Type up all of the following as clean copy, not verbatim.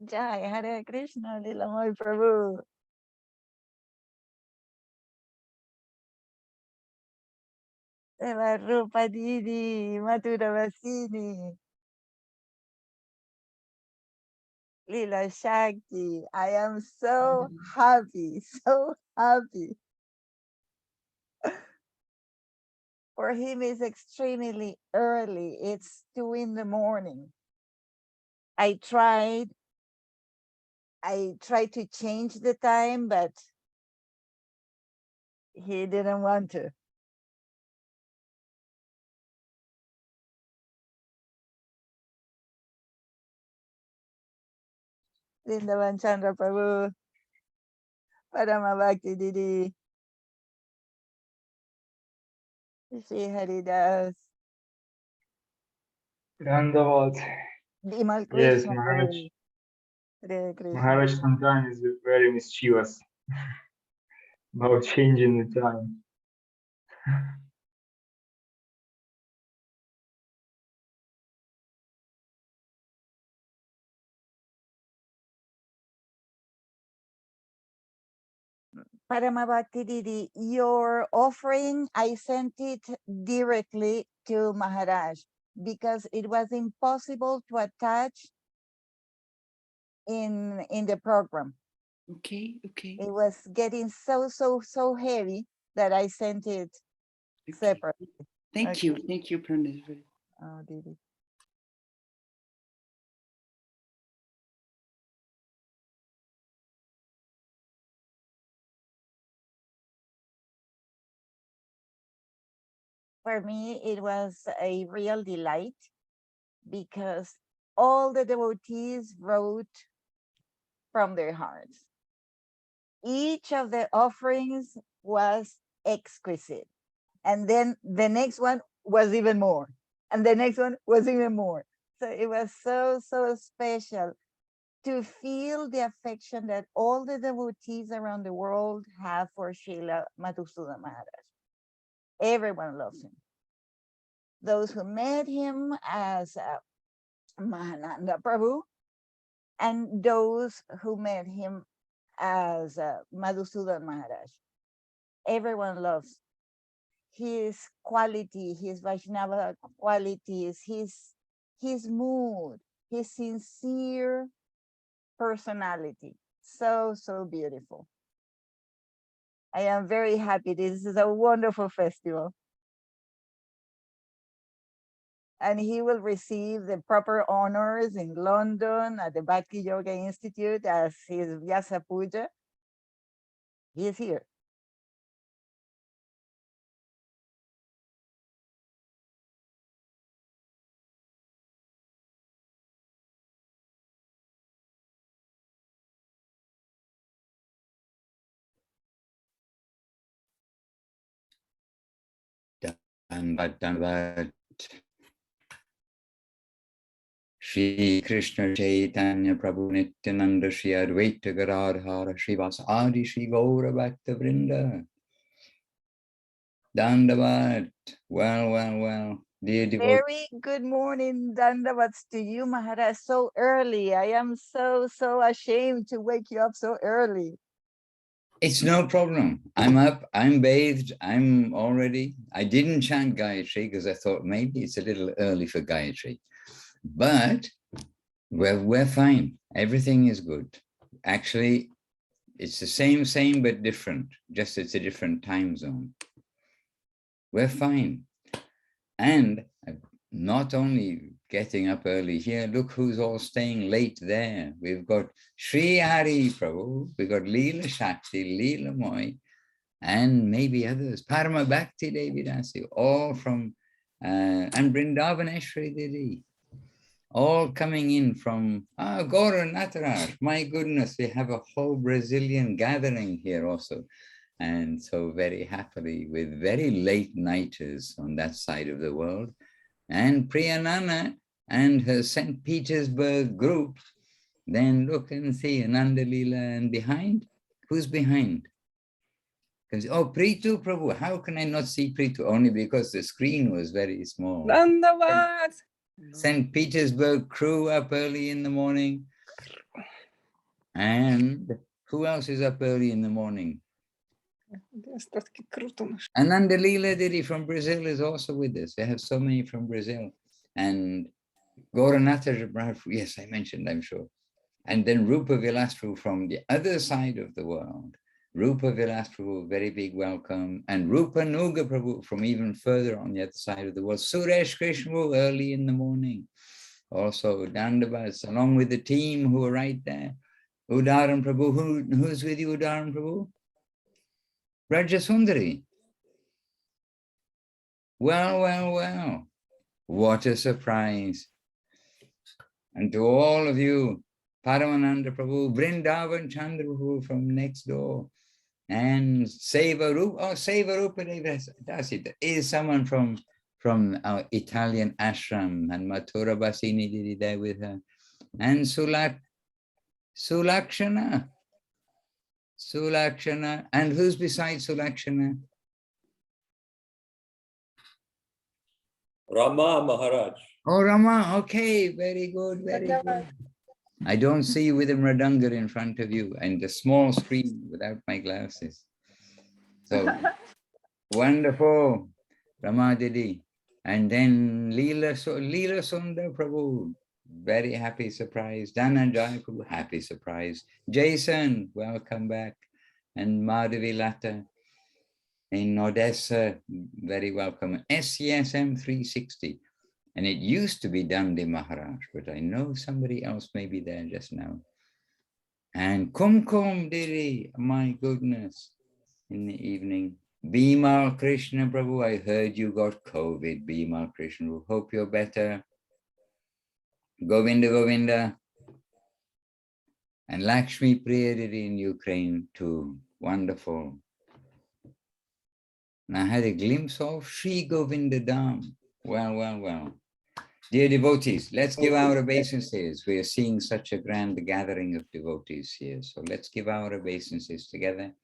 Jai Hare Krishna, Lilamoy Prabhu. Deva Rupa Didi, Mathura Vasini, Lila Shakti. I am so happy, so happy. For him, it's extremely early. It's 2 in the morning. I tried to change the time, but he didn't want to. Lindavan Chandra Prabhu, Parama Bhakti Didi, Shri Haridas, Dandavat. Bimal Yes, Krishna Maharaj. Prabhu. Hare Krishna. Maharaj sometimes is very mischievous about changing the time. Paramabhakti Didi, your offering, I sent it directly to Maharaj because it was impossible to attach in the program. Okay, okay. It was getting so heavy that I sent it separately. Thank you, Praneshwari. Oh, Didi. For me, it was a real delight because all the devotees wrote from their hearts. Each of the offerings was exquisite. And then the next one was even more. And the next one was even more. So it was so special to feel the affection that all the devotees around the world have for Srila Madhusudan Maharaj. Everyone loves him. Those who met him as Mahananda Prabhu, and those who met him as Madhusudan Maharaj. Everyone loves his quality, his Vaishnava qualities, his mood, his sincere personality. So beautiful. I am very happy. This is a wonderful festival. And he will receive the proper honors in London at the Bhakti Yoga Institute as his Vyasa Puja. He is here. Dandavat. Shri Krishna Chaitanya Prabhu Nityananda Shri Advaita Gadadhara Srivas Adi Shri Gaura Bhakta Vrinda. Dandavat. Well. Dear devotees. Very good morning, Dandavats to you, Maharaj, so early. I am so ashamed to wake you up so early. It's no problem. I'm up, I'm bathed, I'm all ready. I didn't chant Gayatri because I thought maybe it's a little early for Gayatri. But we're fine. Everything is good. Actually, it's the same, but different. Just it's a different time zone. We're fine. And not only getting up early here, look who's all staying late there. We've got Sri Hari Prabhu, we've got Leela Shakti, Leela Moy, and maybe others, Parama Bhakti Devi Dasi, all from, and Vrindavaneshwari Didi, all coming in from Gaura Nataraj. My goodness, we have a whole Brazilian gathering here also. And so very happily with very late nighters on that side of the world. And Priyanana and her St. Petersburg group, then look and see Ananda Leela, and behind, who's behind? Oh, Pritu Prabhu, how can I not see Pritu? Only because the screen was very small. Dandavat. St. Petersburg crew up early in the morning. And who else is up early in the morning? Ananda Leela Didi from Brazil is also with us. They have so many from Brazil. And Gauranatha, yes, I mentioned, I'm sure. And then Rupa Vilas Prabhu from the other side of the world. Rupa Vilas Prabhu, very big welcome. And Rupa Nuga Prabhu from even further on the other side of the world. Suresh Krishna early in the morning. Also Dandabas, along with the team who are right there. Udaran Prabhu, who's with you, Udaran Prabhu? Rajasundari. Well, well, well. What a surprise. And to all of you, Paramananda Prabhu, Vrindavan Chandra Prabhu from next door, and Sevarupa, oh, Sevarupa Devas is someone from our Italian ashram, and Mathura Basini did there with her, and Sulakshana, and who's besides Sulakshana? Rama Maharaj. Oh, Rama, okay, very good, very good. I don't see you with a mridanga in front of you and the small screen without my glasses. So wonderful, Rama Didi. And then Leela Sundar Prabhu, very happy surprise. Dhananjay Prabhu, happy surprise. Jason, welcome back. And Madhavi Lata in Odessa, very welcome. SCSM 360. And it used to be Dandi Maharaj, but I know somebody else may be there just now. And Kumkum Didi, my goodness, in the evening. Bhima Krishna Prabhu, I heard you got COVID, Bhima Krishna Prabhu. Hope you're better. Govinda Govinda. And Lakshmi Priya Didi in Ukraine too. Wonderful. And I had a glimpse of Sri Govinda Dham. Well, well, well. Dear devotees, let's give our obeisances. We are seeing such a grand gathering of devotees here. So let's give our obeisances together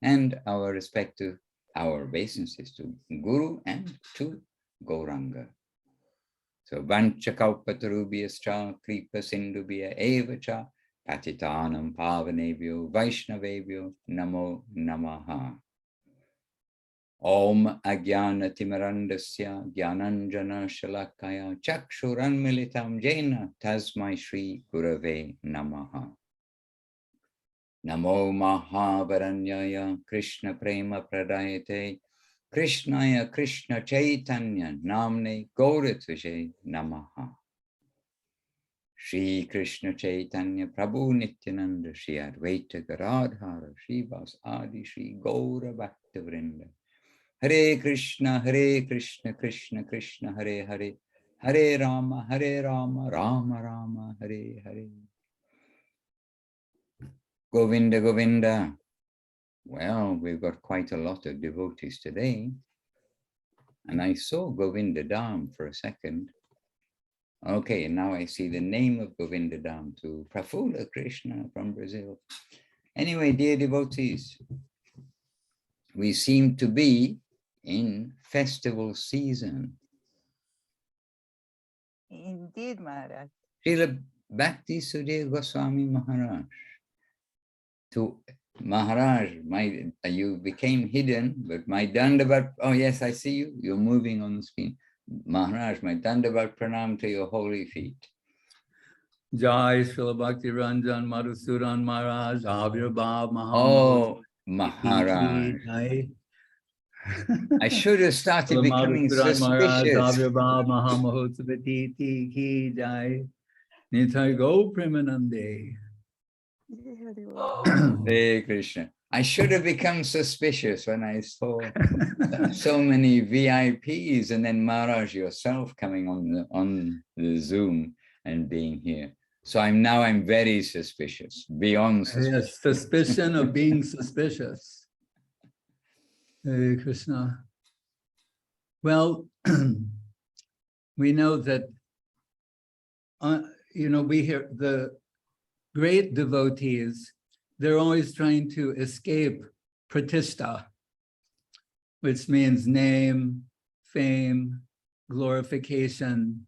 and our respective, our obeisances to Guru and to Gauranga. So Vanchakalpatarubhyascha Kripa Sindhubhya Evacha Patitanam Pavanebhyo Vaishnavebhyo Namo Namaha. Om Agyana Timarandasya Gyananjana Shalakaya Chakshuranmilitam Jena Tasmai Shri Gurave Namaha. Namo Mahavaranyaya Krishna Prema Pradayate Krishnaya Krishna Chaitanya Namne Gauratvaje Namaha. Shri Krishna Chaitanya Prabhu Nityananda Shri Advaita Garadhara Shri Vas Adi Shri Gaura Bhakta Vrinda. Hare Krishna, Krishna Krishna, Hare Hare, Hare Rama, Rama Rama, Hare Hare. Govinda, Govinda. Well, we've got quite a lot of devotees today. And I saw Govinda Dham for a second. Okay, now I see the name of Govinda Dham too. Prafula Krishna from Brazil. Anyway, dear devotees, we seem to be in festival season. Indeed, Maharaj. Srila Bhakti Sudhir Goswami Maharaj. To Maharaj, you became hidden, but my Dandavat, oh yes, I see you, you're moving on the screen. Maharaj, my Dandavat pranam to your holy feet. Jai Srila Bhakti Ranjan Madhusudan Maharaj, Avirbhav Oh, Maharaj. I should have started becoming suspicious. Go Premanande. Hare Krishna. I should have become suspicious when I saw so many VIPs and then Maharaj yourself coming on the Zoom and being here. So I'm very suspicious, beyond suspicious. Yes, suspicion of being suspicious. Hare Krishna. Well, we know that, we hear the great devotees, they're always trying to escape pratishta, which means name, fame, glorification.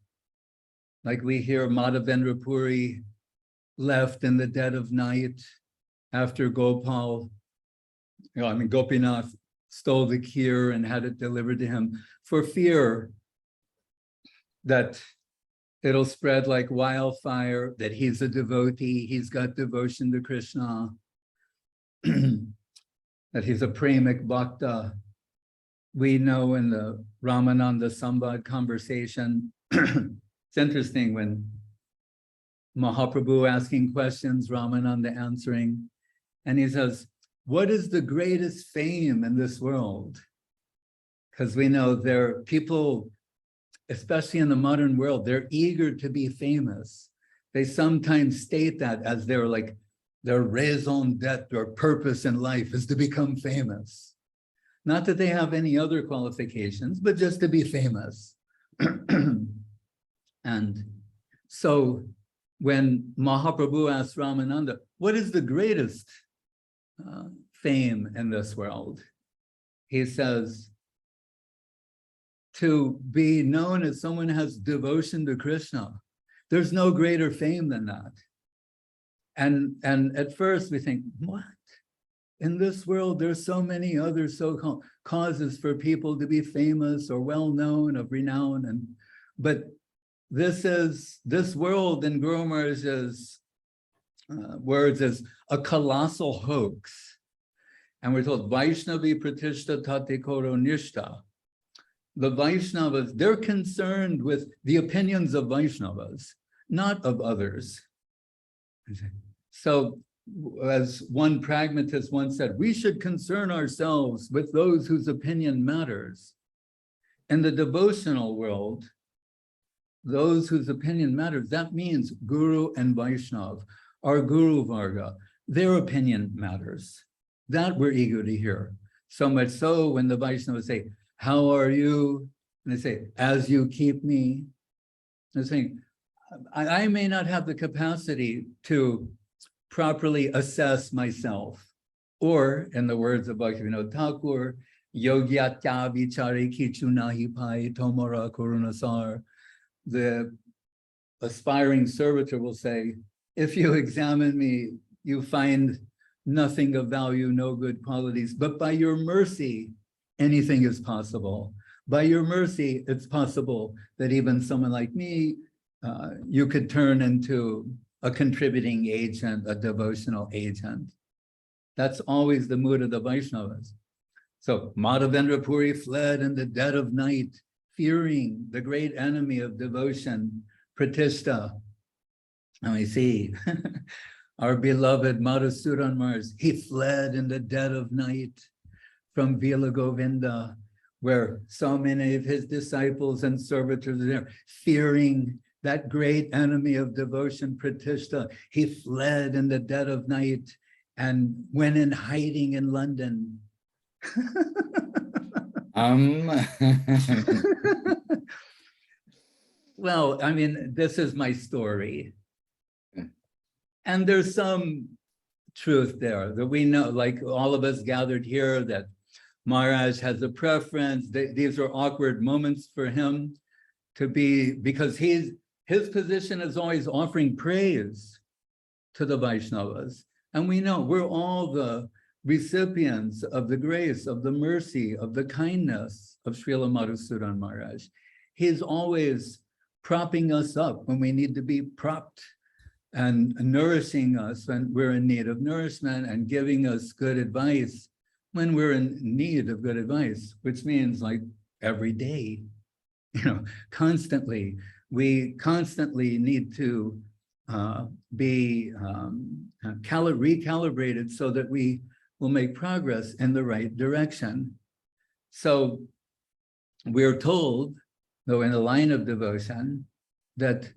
Like we hear Madhavendra Puri left in the dead of night after Gopinath stole the kheer and had it delivered to him for fear that it'll spread like wildfire, that he's a devotee, he's got devotion to Krishna, that he's a premik bhakta. We know in the Ramananda Sambad conversation, it's interesting when Mahaprabhu asking questions, Ramananda answering, and he says, what is the greatest fame in this world? Because we know there are people, especially in the modern world, they're eager to be famous. They sometimes state that as their raison d'etre, their purpose in life is to become famous. Not that they have any other qualifications, but just to be famous. And so when Mahaprabhu asked Ramananda, what is the greatest fame in this world? He says, to be known as someone who has devotion to Krishna. There's no greater fame than that. And at first we think, what? In this world, there's so many other so-called causes for people to be famous or well-known, of renown. But this world, in Guru Maharaj's words, is a colossal hoax. And we're told, Vaiṣṇavi pratishta tate koro nishta. The Vaishnavas, they're concerned with the opinions of Vaishnavas, not of others. So, as one pragmatist once said, we should concern ourselves with those whose opinion matters. In the devotional world, those whose opinion matters, that means Guru and Vaishnav, our Guru Varga, their opinion matters. That we're eager to hear. So much so when the Vaishnavas say, how are you? And they say, as you keep me. They're saying, I may not have the capacity to properly assess myself. Or, in the words of Bhaktivinoda Thakur, yogyatya vichare kichu nahi pai tomara karunasar. The aspiring servitor will say, if you examine me, you find nothing of value, no good qualities, but by your mercy, anything is possible. By your mercy, it's possible that even someone like me, you could turn into a contributing agent, a devotional agent. That's always the mood of the Vaishnavas. So Madhavendra Puri fled in the dead of night, fearing the great enemy of devotion, Pratishta. And we see our beloved Madhusudan Maharaj, he fled in the dead of night from Vila Govinda, where so many of his disciples and servitors are there, fearing that great enemy of devotion, Pratishta. He fled in the dead of night and went in hiding in London. Well, I mean, this is my story. And there's some truth there that we know, like all of us gathered here, that Maharaj has a preference. These are awkward moments for him to be, because his position is always offering praise to the Vaishnavas. And we know we're all the recipients of the grace, of the mercy, of the kindness of Srila Madhusudan Maharaj. He's always propping us up when we need to be propped, and nourishing us when we're in need of nourishment, and giving us good advice when we're in need of good advice, which means like every day, constantly. We constantly need to be recalibrated so that we will make progress in the right direction. So we're told, though in the line of devotion, that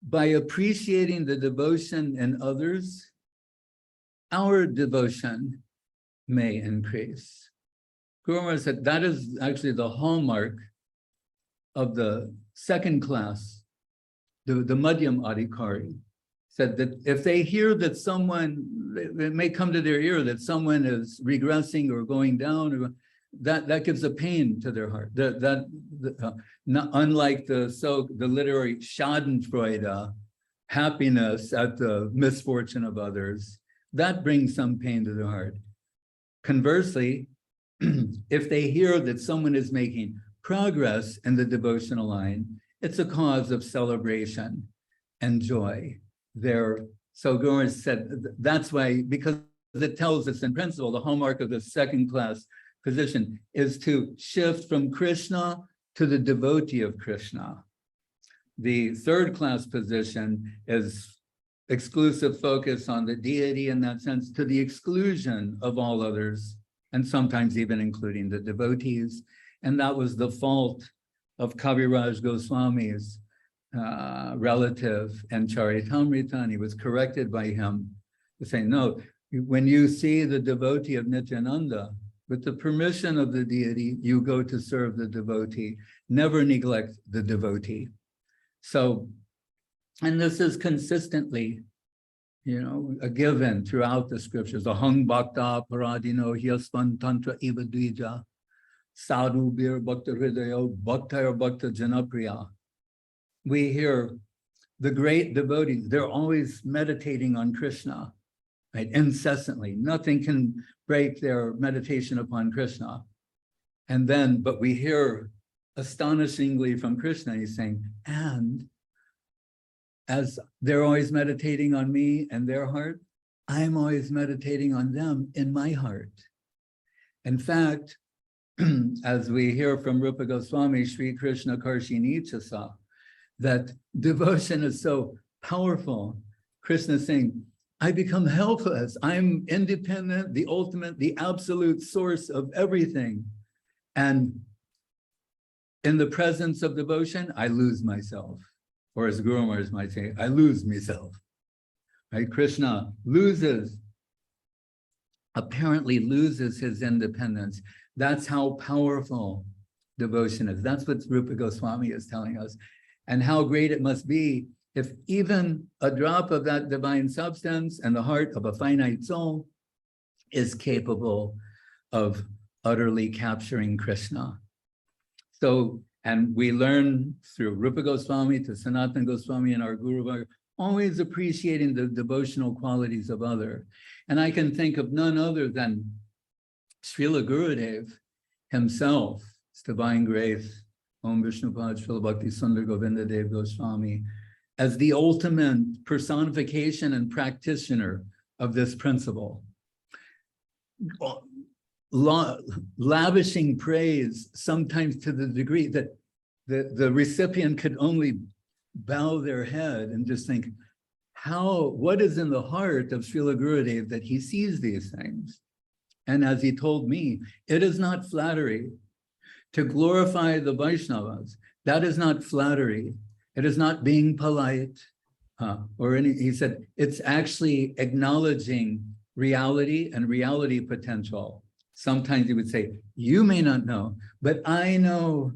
by appreciating the devotion in others, our devotion may increase. Guru Maharaj said that is actually the hallmark of the second class, the Madhyam Adhikari. Said that if they hear that someone, it may come to their ear that someone is regressing or going down, or that gives a pain to their heart. Unlike the literary Schadenfreude, happiness at the misfortune of others, that brings some pain to the heart. Conversely, if they hear that someone is making progress in the devotional line, it's a cause of celebration and joy. So Guru said, that's why, because it tells us in principle, the hallmark of the second class position is to shift from Krishna to the devotee of Krishna. The third class position is exclusive focus on the deity in that sense, to the exclusion of all others, and sometimes even including the devotees. And that was the fault of Kaviraj Goswami's relative and Charitamrita, and he was corrected by him to say, no, when you see the devotee of Nityananda, with the permission of the deity, you go to serve the devotee, never neglect the devotee. So, and this is consistently, a given throughout the scriptures. Ahang bhakta paradino hyasvan tantra eva dvija, sadhu bir bhakta hridayo bhakta bhakta janapriya. We hear the great devotees, they're always meditating on Krishna, right? Incessantly. Nothing can break their meditation upon Krishna. And then, but we hear astonishingly from Krishna, he's saying, and as they're always meditating on me and their heart, I'm always meditating on them in my heart. In fact, as we hear from Rupa Goswami, Sri Krishna Karshini Chasa, that devotion is so powerful. Krishna is saying, I become helpless. I'm independent, the ultimate, the absolute source of everything. And in the presence of devotion, I lose myself. Or as Guru Maharaj might say, I lose myself. Right? Krishna apparently loses his independence. That's how powerful devotion is. That's what Rupa Goswami is telling us. And how great it must be if even a drop of that divine substance and the heart of a finite soul is capable of utterly capturing Krishna. So, and we learn through Rupa Goswami to Sanatana Goswami and our Guru, always appreciating the devotional qualities of other. And I can think of none other than Srila Gurudev himself, his divine grace, Om Vishnupad Srila Bhakti Sundar Govinda Dev Goswami, as the ultimate personification and practitioner of this principle. Lavishing praise, sometimes to the degree that the recipient could only bow their head and just think, what is in the heart of Srila Gurudev that he sees these things? And as he told me, it is not flattery to glorify the Vaishnavas. That is not flattery. It is not being polite. He said, it's actually acknowledging reality and reality potential. Sometimes he would say, you may not know, but I know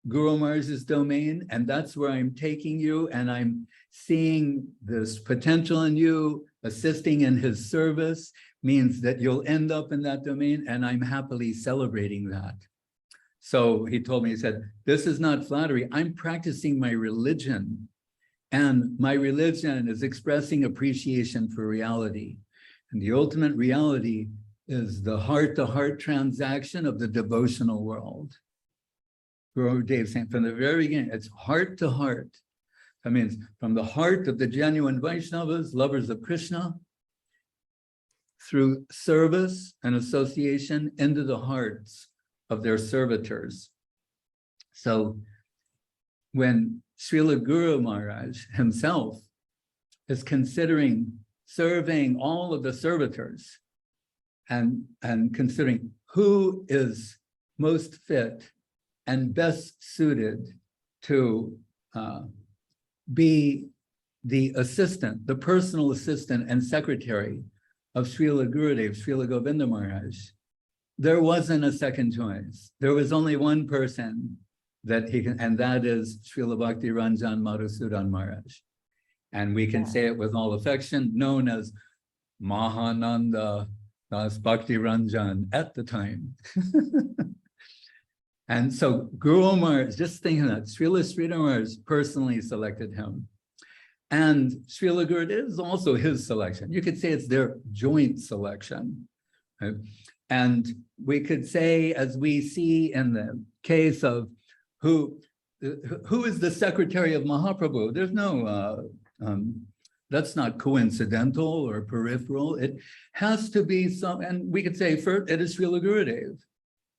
Guru Maharaj's domain, and that's where I'm taking you, and I'm seeing this potential in you, assisting in his service, means that you'll end up in that domain, and I'm happily celebrating that. So he told me, he said, this is not flattery. I'm practicing my religion, and my religion is expressing appreciation for reality. And the ultimate reality is the heart-to-heart transaction of the devotional world. Guru Dev saying from the very beginning, it's heart-to-heart. That means from the heart of the genuine Vaishnavas, lovers of Krishna, through service and association into the hearts of their servitors. So when Srila Guru Maharaj himself is considering serving all of the servitors and considering who is most fit and best suited to be the assistant, the personal assistant and secretary of Srila Gurudev, Srila Govinda Maharaj, there wasn't a second choice. There was only one person that he can, and that is Srila Bhakti Ranjan Madhusudan Maharaj. And we can say it with all affection, known as Mahananda Das Bhakti Ranjan at the time. And so Guru Maharaj, just thinking that, Srila Sridhar Maharaj personally selected him. And Srila Gurudev is also his selection. You could say it's their joint selection. Right? And we could say, as we see in the case of who is the secretary of Mahaprabhu, there's no, that's not coincidental or peripheral. It has to be some, and we could say first, it is Srila Gurudev.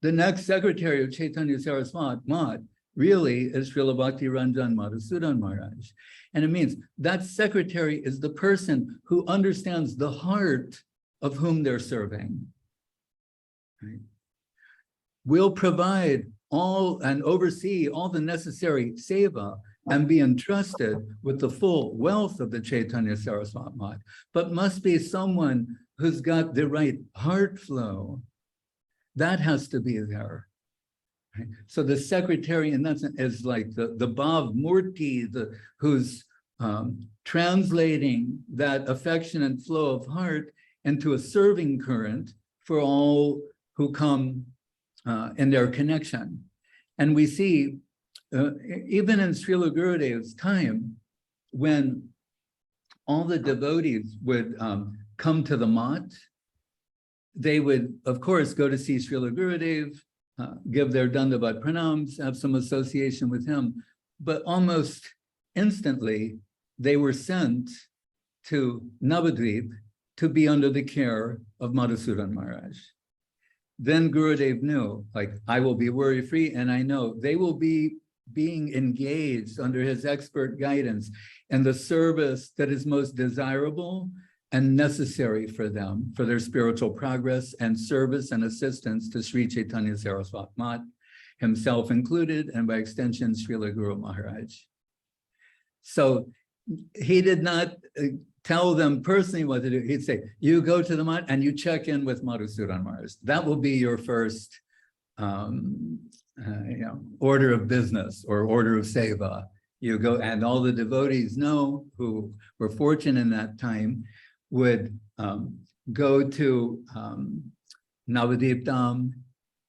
The next secretary of Chaitanya Saraswati really is Srila Bhakti Ranjan Madhusudan Maharaj. And it means that secretary is the person who understands the heart of whom they're serving. Right? Will provide all and oversee all the necessary seva and be entrusted with the full wealth of the Chaitanya Saraswati Math, but must be someone who's got the right heart flow. That has to be there. Right? So the secretary in that sense is like the Bhav Murti, who's translating that affectionate flow of heart into a serving current for all who come in their connection. And we see, even in Srila Gurudev's time, when all the devotees would come to the mat, they would, of course, go to see Srila Gurudev, give their Dandavat pranams, have some association with him, but almost instantly, they were sent to Navadvip to be under the care of Madhusudan Maharaj. Then Gurudev knew, like, I will be worry-free, and I know they will be being engaged under his expert guidance in the service that is most desirable and necessary for them, for their spiritual progress and service and assistance to Sri Chaitanya Saraswati Mat, himself included, and by extension, Srila Guru Maharaj. So he did not tell them personally what to do. He'd say, you go to the mat and you check in with Madhusudan Maharaj. That will be your first order of business or order of seva. You go, and all the devotees know, who were fortunate in that time, would go to Navadip Dham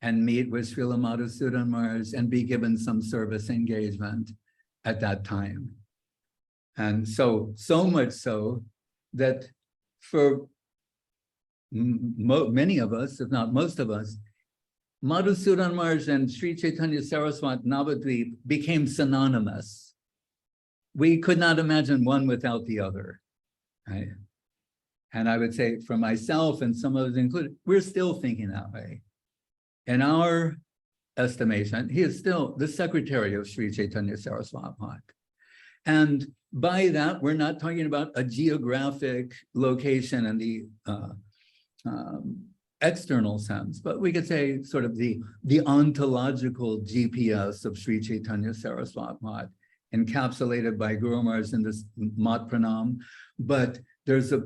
and meet with Srila Madhusudan Maharaj and be given some service engagement at that time. And so much so that for many of us, if not most of us, Madhusudan Maharaj and Sri Chaitanya Saraswati Navadvip became synonymous. We could not imagine one without the other. Right? And I would say for myself and some others included, we're still thinking that way. In our estimation, he is still the secretary of Sri Chaitanya Saraswati Mat. And by that, we're not talking about a geographic location in the external sense, but we could say sort of the ontological GPS of Sri Chaitanya Saraswati Mat, encapsulated by Guru Maharaj in this Mat Pranam. But there's a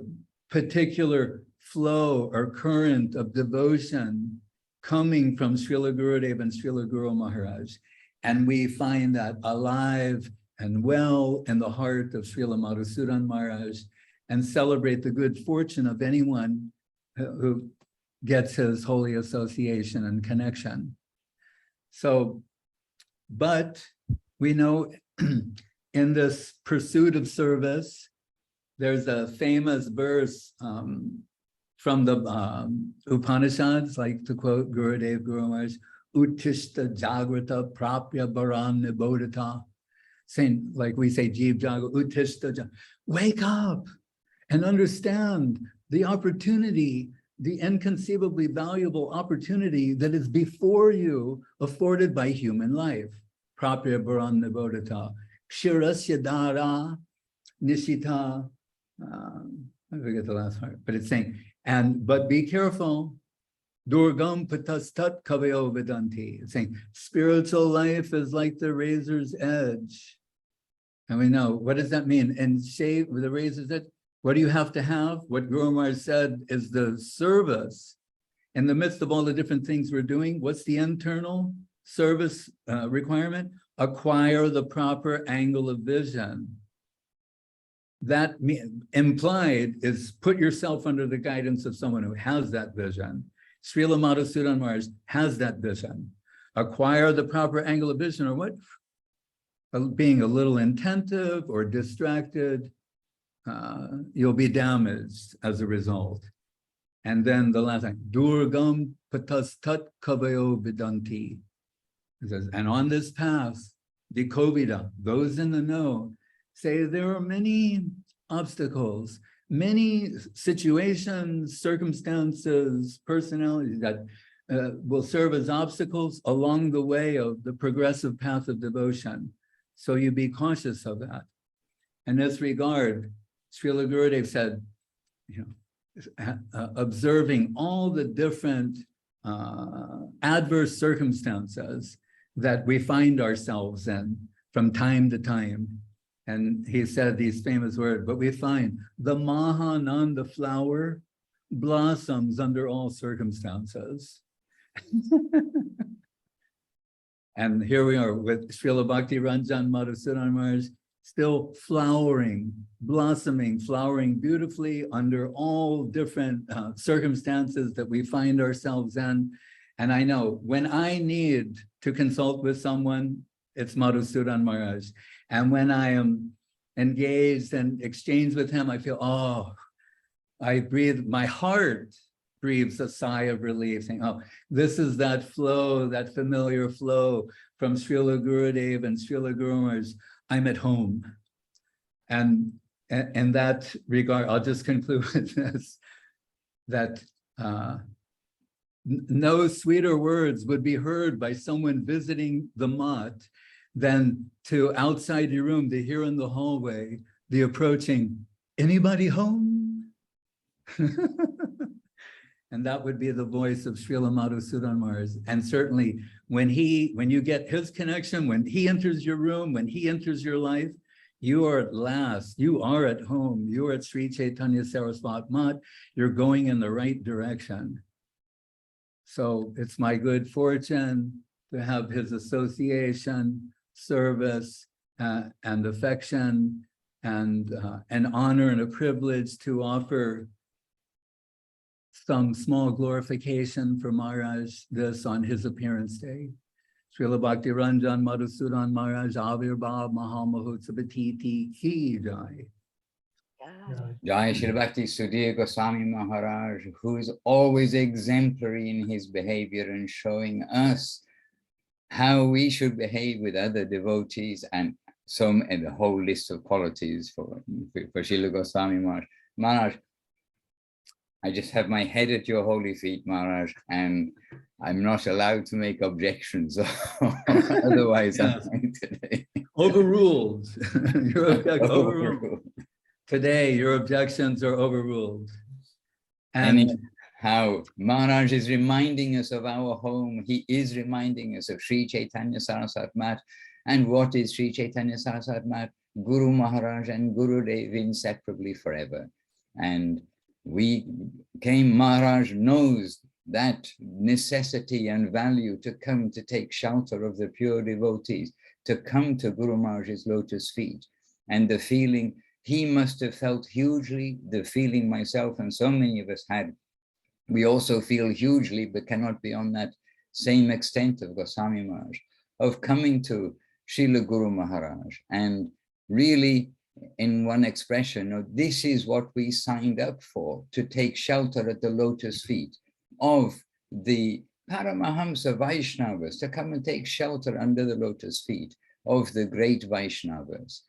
particular flow or current of devotion coming from Srila Gurudev and Srila Guru Maharaj. And we find that alive and well in the heart of Srila Madhusudan Maharaj, and celebrate the good fortune of anyone who gets his holy association and connection. So, but we know in this pursuit of service, there's a famous verse from the Upanishads, like to quote Gurudev Guru Maharaj, Uttishta Jagrata Prapya Bharan Nibodhata, saying, like we say, Jeev Jaga, Uttishta, wake up and understand the opportunity, the inconceivably valuable opportunity that is before you, afforded by human life. Prapya Bharan Nibodhata, Kshirasya Dara, Nishita, I forget the last part, but it's saying, but be careful, Durgam Patastat Kavayo Vedanti. It's saying spiritual life is like the razor's edge. And we know, what does that mean? And shave with the razor's edge, what do you have to have? What Guru Maharaj said is the service. In the midst of all the different things we're doing, what's the internal service requirement? Acquire the proper angle of vision. That implied is put yourself under the guidance of someone who has that vision. Srila Madhusudan Maharaj has that vision. Acquire the proper angle of vision, or what? Being a little attentive or distracted, you'll be damaged as a result. And then the last line, Durgam patastat kavayo vidanti. It says, and on this path, the Kovida, those in the know, say there are many obstacles, many situations, circumstances, personalities that will serve as obstacles along the way of the progressive path of devotion. So you be cautious of that. In this regard, Srila Gurudev said, observing all the different adverse circumstances that we find ourselves in from time to time. And he said these famous words, but we find the Mahananda flower blossoms under all circumstances. And here we are with Srila Bhakti Ranjan Madhusudan Maharaj, still flowering, blossoming, flowering beautifully under all different circumstances that we find ourselves in. And I know when I need to consult with someone, it's Madhusudan Maharaj. And when I am engaged and exchange with him, I feel, oh, I breathe, my heart breathes a sigh of relief, saying, oh, this is that flow, that familiar flow from Srila Gurudev and Srila Guru Maharaj. I'm at home. And in that regard, I'll just conclude with this, that no sweeter words would be heard by someone visiting the mat than to outside your room to hear in the hallway the approaching, anybody home? And that would be the voice of Srila Madhusudan Maharaj. And certainly when you get his connection, when he enters your room, when he enters your life, you are at last, you are at home, you are at Sri Chaitanya Saraswat Mat, you're going in the right direction. So it's my good fortune to have his association, service, and affection, and an honor and a privilege to offer some small glorification for Maharaj, this on his appearance day. Srila Bhakti Ranjan Madhusudan Maharaj Avirbhav Mahamahotsavatiti Ki Jai. Jai Shri Bhakti Sudhir Goswami Maharaj, who is always exemplary in his behavior and showing us how we should behave with other devotees, and the whole list of qualities for Srila Goswami Maharaj. Maharaj, I just have my head at your holy feet, Maharaj, and I'm not allowed to make objections. Otherwise, Yes. I'm today. Overruled. Overruled. Today, your objections are overruled. And Anyhow, Maharaj is reminding us of our home. He is reminding us of Sri Chaitanya Saraswat Mat. And what is Sri Chaitanya Saraswat Mat? Guru Maharaj and Gurudev inseparably forever. And Maharaj knows that necessity and value to come to take shelter of the pure devotees, to come to Guru Maharaj's lotus feet. And the feeling he must have felt hugely, the feeling myself and so many of us had, we also feel hugely, but cannot be on that same extent of Goswami Maharaj, of coming to Srila Guru Maharaj and really, in one expression, this is what we signed up for, to take shelter at the lotus feet of the Paramahamsa Vaishnavas, to come and take shelter under the lotus feet of the great Vaishnavas.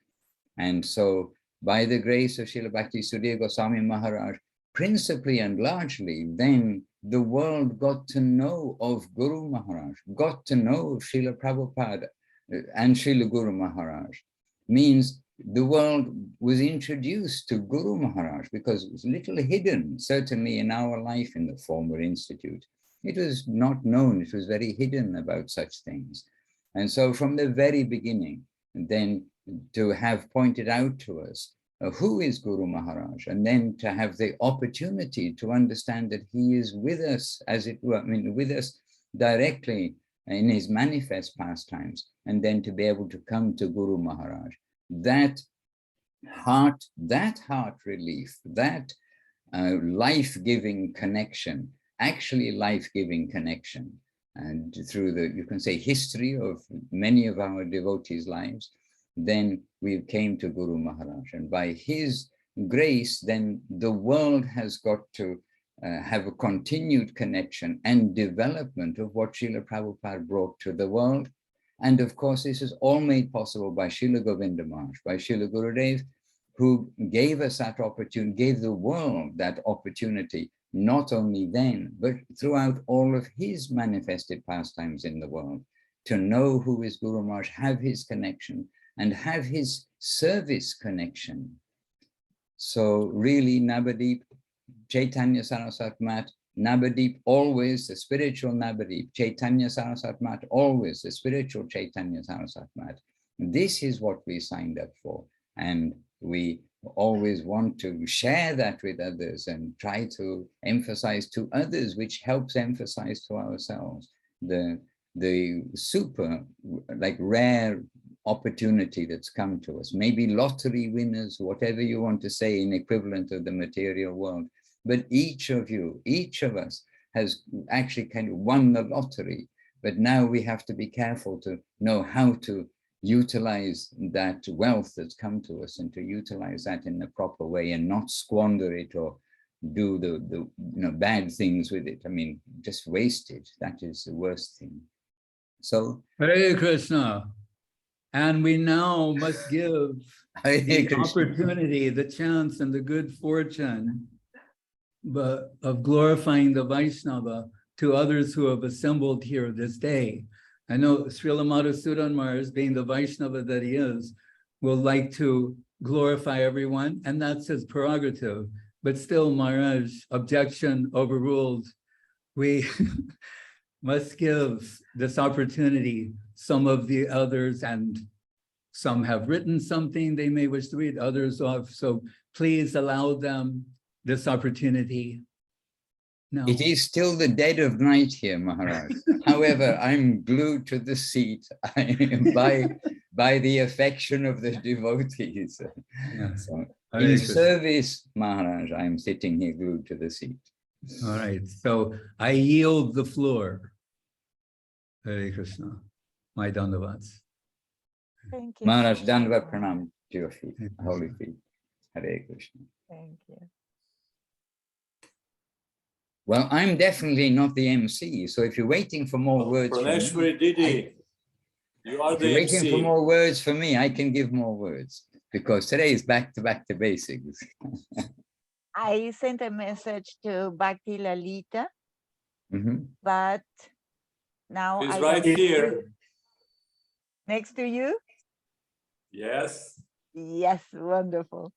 And so, by the grace of Srila Bhakti Sudhir Goswami Maharaj, principally and largely, then the world got to know of Guru Maharaj, got to know of Srila Prabhupada and Srila Guru Maharaj. Means the world was introduced to Guru Maharaj because it was little hidden, certainly in our life in the former institute. It was not known, it was very hidden about such things. And so from the very beginning, then to have pointed out to us who is Guru Maharaj, and then to have the opportunity to understand that he is with us, as it were, with us directly in his manifest pastimes, and then to be able to come to Guru Maharaj. That heart relief, that life-giving connection, actually life-giving connection, and through the, you can say, history of many of our devotees' lives, then we came to Guru Maharaj, and by his grace, then the world has got to have a continued connection and development of what Srila Prabhupada brought to the world. And of course, this is all made possible by Srila Govinda Maharaj, by Srila Gurudev, who gave us that opportunity, gave the world that opportunity, not only then, but throughout all of his manifested pastimes in the world, to know who is Guru Maharaj, have his connection, and have his service connection. So really, Navadip, Chaitanya Saraswat Mat, Navadip, always the spiritual Navadip, Chaitanya Saraswat Mat, always the spiritual Chaitanya Saraswat Mat. This is what we signed up for. And we always want to share that with others and try to emphasize to others, which helps emphasize to ourselves the super, like, rare opportunity that's come to us. Maybe lottery winners, whatever you want to say in equivalent of the material world. But each of you, each of us has actually kind of won the lottery. But now we have to be careful to know how to utilize that wealth that's come to us, and to utilize that in the proper way and not squander it or do the bad things with it. I mean, just waste it. That is the worst thing. So Hare Krishna. And we now must give the opportunity, the chance, and the good fortune of glorifying the Vaiṣṇava to others who have assembled here this day. I know Srila Madhusudan Maharaj, being the Vaiṣṇava that he is, will like to glorify everyone, and that's his prerogative. But still, Maharaj, objection overruled. We must give this opportunity. Some of the others, and some have written something they may wish to read, others off. So please allow them this opportunity. No. It is still the dead of night here, Maharaj. However, I'm glued to the seat by the affection of the devotees. Yeah. So, in service, Maharaj, I'm sitting here glued to the seat. All right, so I yield the floor. Hare Krishna. My dandavats. Thank you. Maharaj, so Dandavat much. Pranam to your feet, holy feet. Hare Krishna. Thank you. Well, I'm definitely not the MC, so if you're waiting for more words from me, Didi, you are if the you're waiting MC. for more words from me, I can give more words, because today is back to basics. I sent a message to Bhakti Lalita, but now He's I right don't- here. Next to you? Yes. Yes, wonderful.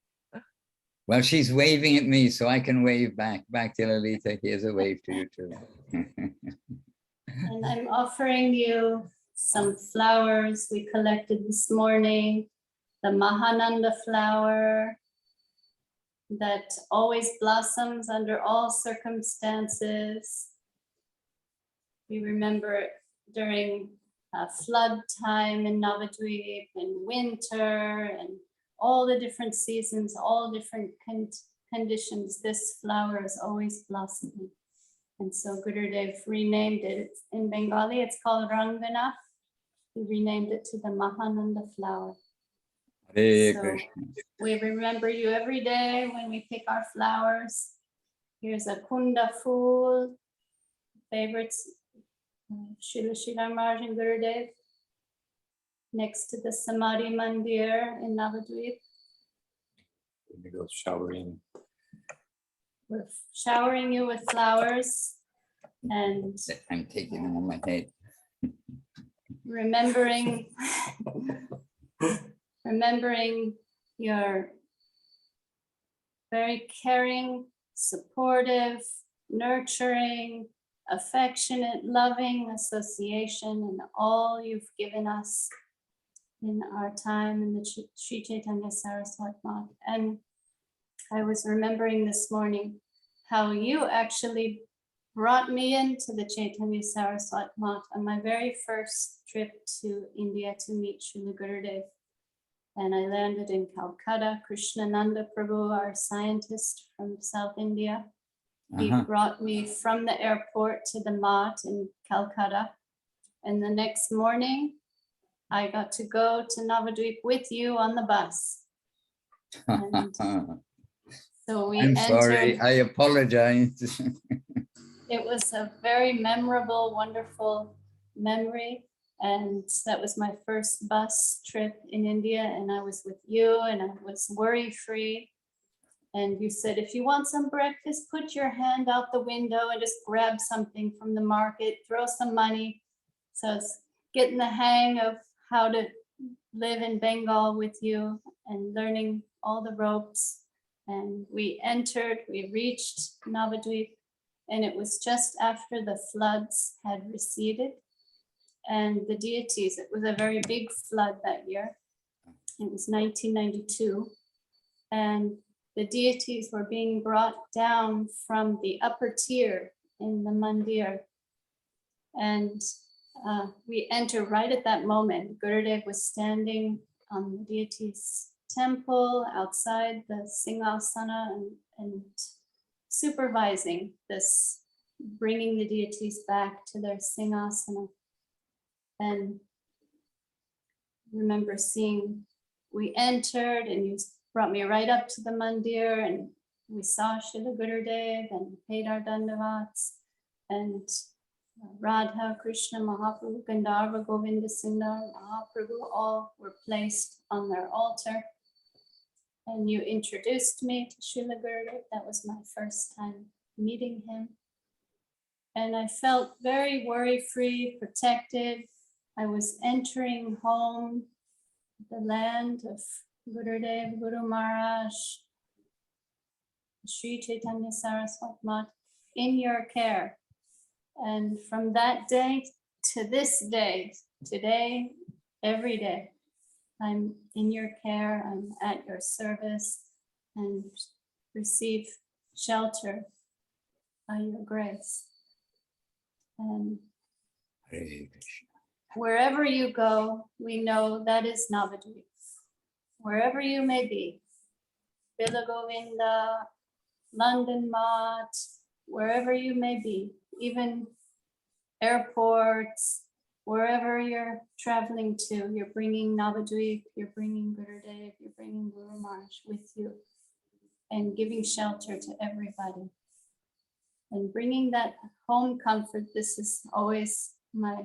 Well, she's waving at me, so I can wave back. Back to Lalita. Here's a wave to you too. And I'm offering you some flowers we collected this morning. The Mahananda flower that always blossoms under all circumstances. We remember it during flood time in Navadvip, in winter, and all the different seasons, all different conditions. This flower is always blossoming. And so Gurudev renamed it. In Bengali, it's called Rangana. He renamed it to the Mahananda flower. Hare So Krishna. we remember you every day when we pick our flowers. Here's a kunda fool, favorites, Srila Maharaj and Gurudev, next to the Samadhi Mandir in Navadvip. Let me go showering. We're showering you with flowers and I'm taking them on my head. remembering your very caring, supportive, nurturing, affectionate, loving association and all you've given us in our time in the Sri Chaitanya Saraswat Math. And I was remembering this morning how you actually brought me into the Chaitanya Saraswat Math on my very first trip to India to meet Srila Gurudev. And I landed in Calcutta. Krishnananda Prabhu, our scientist from South India, he brought me from the airport to the Mat in Calcutta. And the next morning, I got to go to Navadvip with you on the bus. And So we I'm sorry, entered. I apologize. It was a very memorable, wonderful memory. And that was my first bus trip in India. And I was with you and I was worry-free. And you said, if you want some breakfast, put your hand out the window and just grab something from the market, throw some money. So I was getting the hang of how to live in Bengal with you and learning all the ropes. And we reached Navadvip, and it was just after the floods had receded. And the deities, it was a very big flood that year. It was 1992. And the deities were being brought down from the upper tier in the mandir. And we enter right at that moment. Gurudev was standing on the deity's temple outside the Singgasana and supervising this, bringing the deities back to their Singgasana. And remember seeing, we entered and you brought me right up to the mandir and we saw Srila Gurudev and paid our dandavats, and Radha, Krishna, Mahaprabhu, Gandharva, Govinda, Sundar, Mahaprabhu, all were placed on their altar. And you introduced me to Srila Gurudev. That was my first time meeting him. And I felt very worry-free, protected. I was entering home, the land of Gurudev, Guru Maharaj, Sri Chaitanya Saraswati Mat, in your care. And from that day to this day, today, every day, I'm in your care, I'm at your service, and receive shelter by your grace. And Hare Krishna. wherever you go, we know that is Navadvip. Wherever you may be, Bila Govinda, London Mott, wherever you may be, even airports, wherever you're traveling to, you're bringing Navadvip, you're bringing Gurudev, you're bringing Guru Maharaj with you, and giving shelter to everybody. And bringing that home comfort, this is always my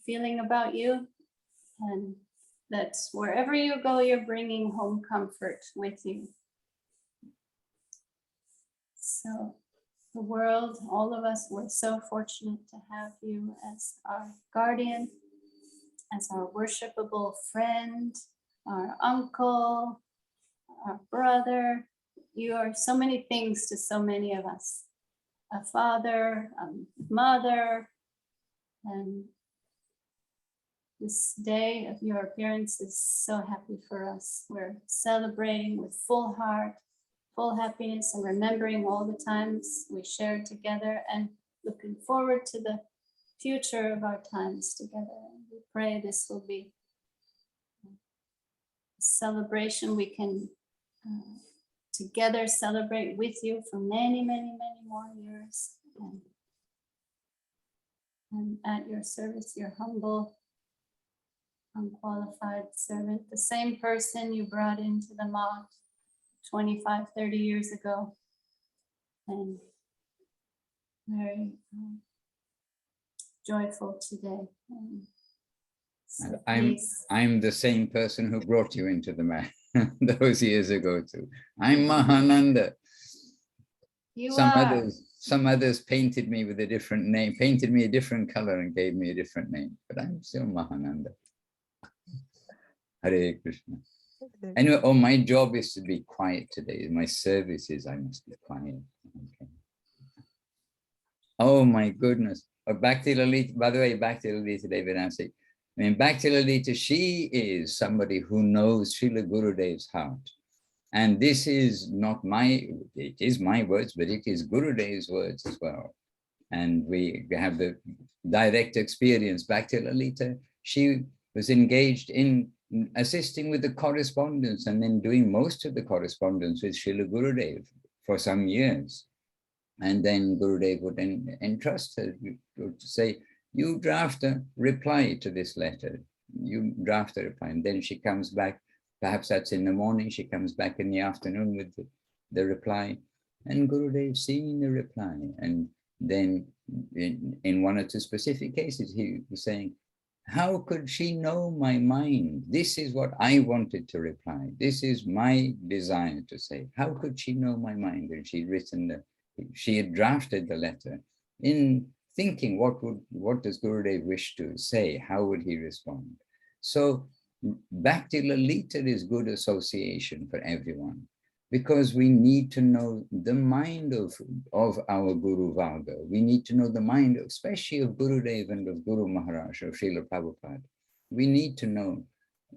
feeling about you, and that wherever you go, you're bringing home comfort with you. So the world, all of us, we're so fortunate to have you as our guardian, as our worshipable friend, our uncle, our brother. You are so many things to so many of us. A father, a mother, and this day of your appearance is so happy for us. We're celebrating with full heart, full happiness, and remembering all the times we shared together and looking forward to the future of our times together. We pray this will be a celebration we can together celebrate with you for many, many, many more years. And at your service, your humble, unqualified servant, the same person you brought into the mosque 25, 30 years ago, and very joyful today. So I'm the same person who brought you into the man those years ago too. I'm Mahananda. Some others painted me with a different name, painted me a different color and gave me a different name, but I'm still Mahananda. Hare Krishna. Anyway, oh, my job is to be quiet today. My service is I must be quiet. Okay. Oh my goodness. Oh, Bhakti Lalita, by the way, Bhakti Lalita Devanasi. I mean, Bhakti Lalita, she is somebody who knows Srila Gurudev's heart. And this is not it is my words, but it is Gurudev's words as well. And we have the direct experience. Bhakti Lalita, she was engaged in assisting with the correspondence and then doing most of the correspondence with Srila Gurudev for some years. And then Gurudev would entrust her to say, you draft a reply to this letter. You draft a reply. And then she comes back, perhaps that's in the morning, she comes back in the afternoon with the reply, and Gurudev seeing the reply. And then in one or two specific cases, he was saying, how could she know my mind? This is what I wanted to reply. This is my desire to say. How could she know my mind? And she had drafted the letter in thinking, what does Gurudev wish to say? How would he respond? So Bhakti Lalita is good association for everyone, because we need to know the mind of our Guru Varga. We need to know the mind, especially of Gurudev and of Guru Maharaj, of Srila Prabhupada. We need to know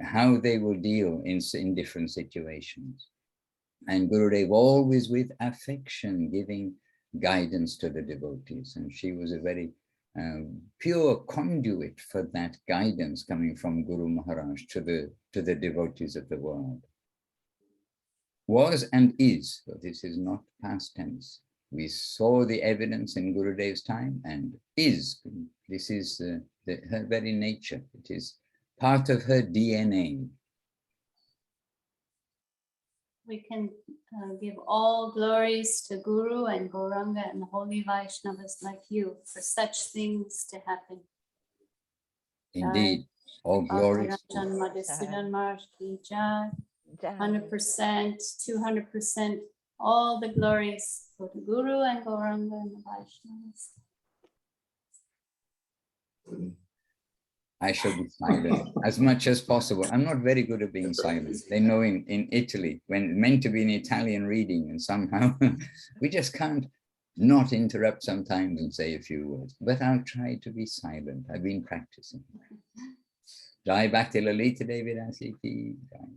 how they will deal in different situations. And Gurudev always with affection giving guidance to the devotees. And she was a very pure conduit for that guidance coming from Guru Maharaj to the devotees of the world. Was and is, so this is not past tense. We saw the evidence in Gurudev's time, and is. This is her very nature. It is part of her DNA. We can give all glories to Guru and Gauranga and the holy Vaishnavas like you for such things to happen. Indeed, all glories. 100%, 200%, all the glories for the Guru and Gauranga and the Vaishnavas. I shall be silent as much as possible. I'm not very good at being silent. They know in Italy, when meant to be an Italian reading, and somehow we just can't not interrupt sometimes and say a few words. But I'll try to be silent. I've been practicing. Jai Bhakti Lalita Devi Dasi ki jai.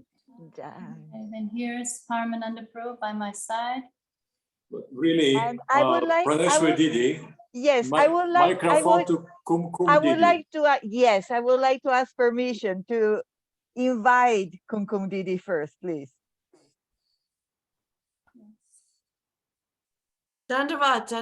And then here's Parmananda Prabhu by my side. But really, And I would like- Praneshwar Didi, Yes, I would like. microphone to Kumkum I would Didi. like to. Yes, I would like to ask permission to invite Kumkum Didi first, please. Dandavat,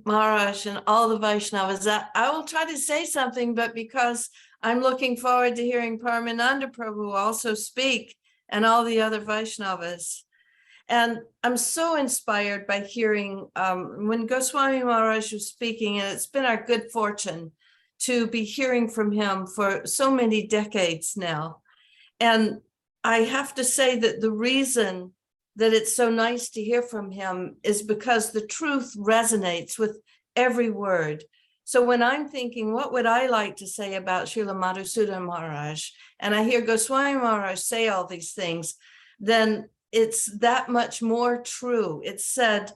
Maharaj, and all the Vaishnavas. I will try to say something, but because I'm looking forward to hearing Paramananda Prabhu also speak and all the other Vaishnavas. And I'm so inspired by hearing when Goswami Maharaj was speaking, and it's been our good fortune to be hearing from him for so many decades now. And I have to say that the reason that it's so nice to hear from him is because the truth resonates with every word. So when I'm thinking, what would I like to say about Srila Madhusudan Maharaj, and I hear Goswami Maharaj say all these things, then it's that much more true. It's said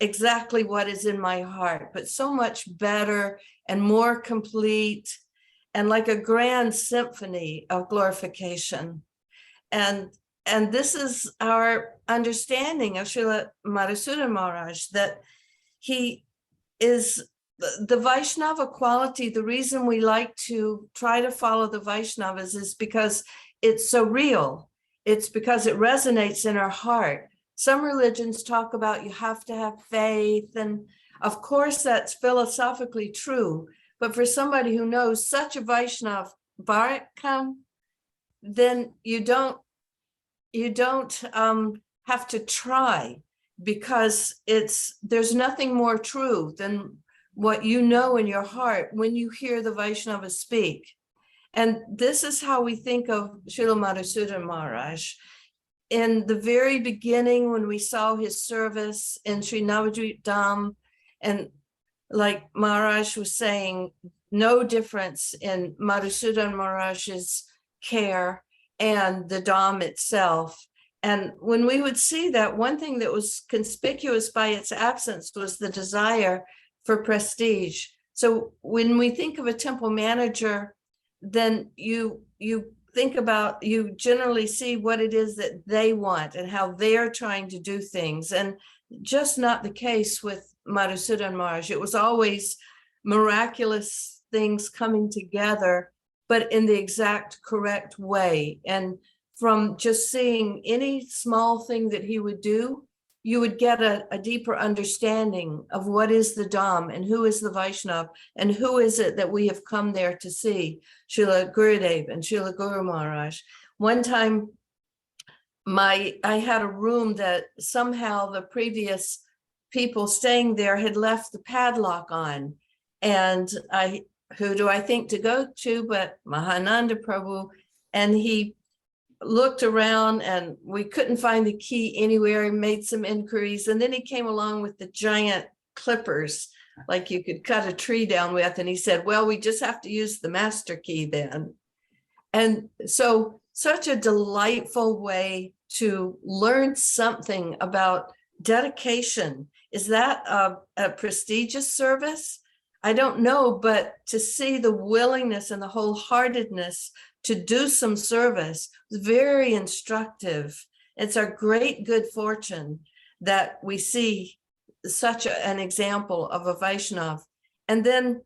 exactly what is in my heart, but so much better and more complete, and like a grand symphony of glorification. And this is our understanding of Srila Madhusudan Maharaj, that he is the Vaishnava quality. The reason we like to try to follow the Vaishnavas is because it's so real. It's because it resonates in our heart. Some religions talk about you have to have faith, and of course that's philosophically true. But for somebody who knows such a Vaishnav Bharat, then you don't have to try, because there's nothing more true than what you know in your heart when you hear the Vaishnavas speak. And this is how we think of Srila Madhusudan Maharaj. In the very beginning, when we saw his service in Sri Navadvip Dham, and like Maharaj was saying, no difference in Madhusudan Maharaj's care and the Dham itself. And when we would see that, one thing that was conspicuous by its absence was the desire for prestige. So when we think of a temple manager, then you generally see what it is that they want and how they're trying to do things. And just not the case with Madhusudan Maharaj. It was always miraculous things coming together, but in the exact correct way. And from just seeing any small thing that he would do, you would get a deeper understanding of what is the Dham and who is the Vaishnav and who is it that we have come there to see, Srila Gurudev and Srila Guru Maharaj. One time, I had a room that somehow the previous people staying there had left the padlock on. And who do I think to go to but Mahananda Prabhu? And he looked around and we couldn't find the key anywhere. He made some inquiries and then he came along with the giant clippers, like you could cut a tree down with. And he said, well, we just have to use the master key then. And so such a delightful way to learn something about dedication. Is that a prestigious service? I don't know, but to see the willingness and the wholeheartedness to do some service was very instructive. It's our great good fortune that we see such an example of a Vaishnav. And then,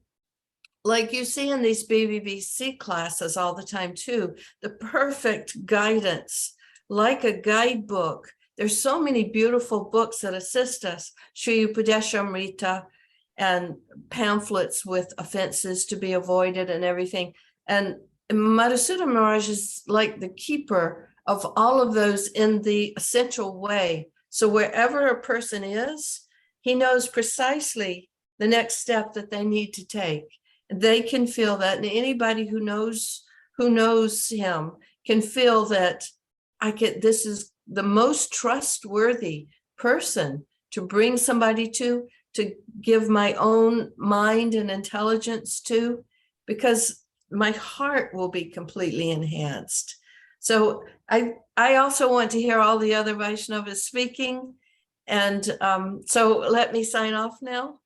like you see in these BBBC classes all the time too, the perfect guidance, like a guidebook. There's so many beautiful books that assist us, Sri Upadeshamrita, and pamphlets with offenses to be avoided and everything. And Madhusudana Maharaj is like the keeper of all of those in the essential way. So wherever a person is, he knows precisely the next step that they need to take. They can feel that, and anybody who knows him can feel that this is the most trustworthy person to bring somebody to give my own mind and intelligence to, because my heart will be completely enhanced. So I also want to hear all the other Vaishnavas speaking. And so let me sign off now.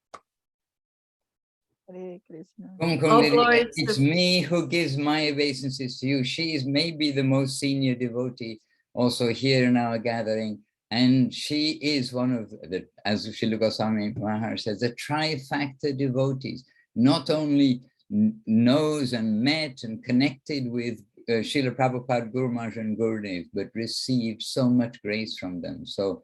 Hare Krishna. All glory It's to- me who gives my obeisances to you. She is maybe the most senior devotee also here in our gathering. And she is one of the, as Srila Goswami Maharaj says, the trifactor devotees, not only knows and met and connected with Srila Prabhupada, Guru Maharaj and Gurudev, but received so much grace from them. So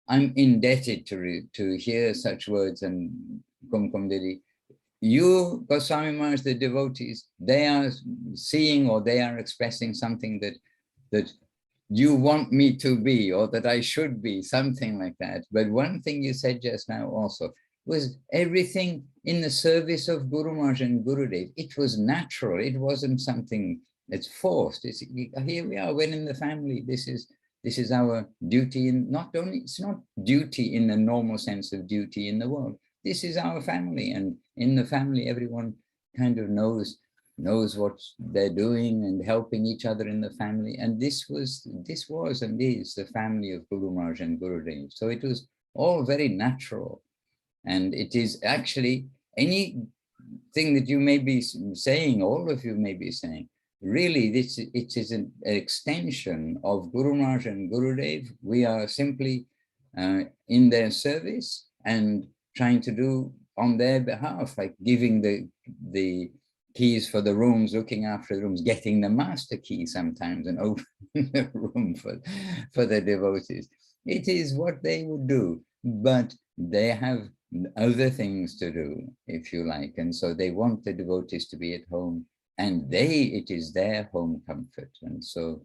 I'm indebted to hear such words. And Kumkum Didi, you, Goswami Maharaj, the devotees, they are seeing or they are expressing something that you want me to be, or that I should be, something like that. But one thing you said just now also was everything in the service of Guru Maharaj and Gurudev. It was natural. It wasn't something that's forced. Here we are, we're in the family. This is our duty. And not only, it's not duty in the normal sense of duty in the world. This is our family. And in the family, everyone kind of knows what they're doing and helping each other in the family. And this was and is the family of Guru Maharaj and Gurudev. So it was all very natural. And it is actually anything that you may be saying, all of you may be saying, really it is an extension of Guru Maharaj and Gurudev. We are simply in their service and trying to do on their behalf, like giving the keys for the rooms, looking after the rooms, getting the master key sometimes and opening the room for the devotees. It is what they would do, but they have other things to do, if you like. And so they want the devotees to be at home, and it is their home comfort. And so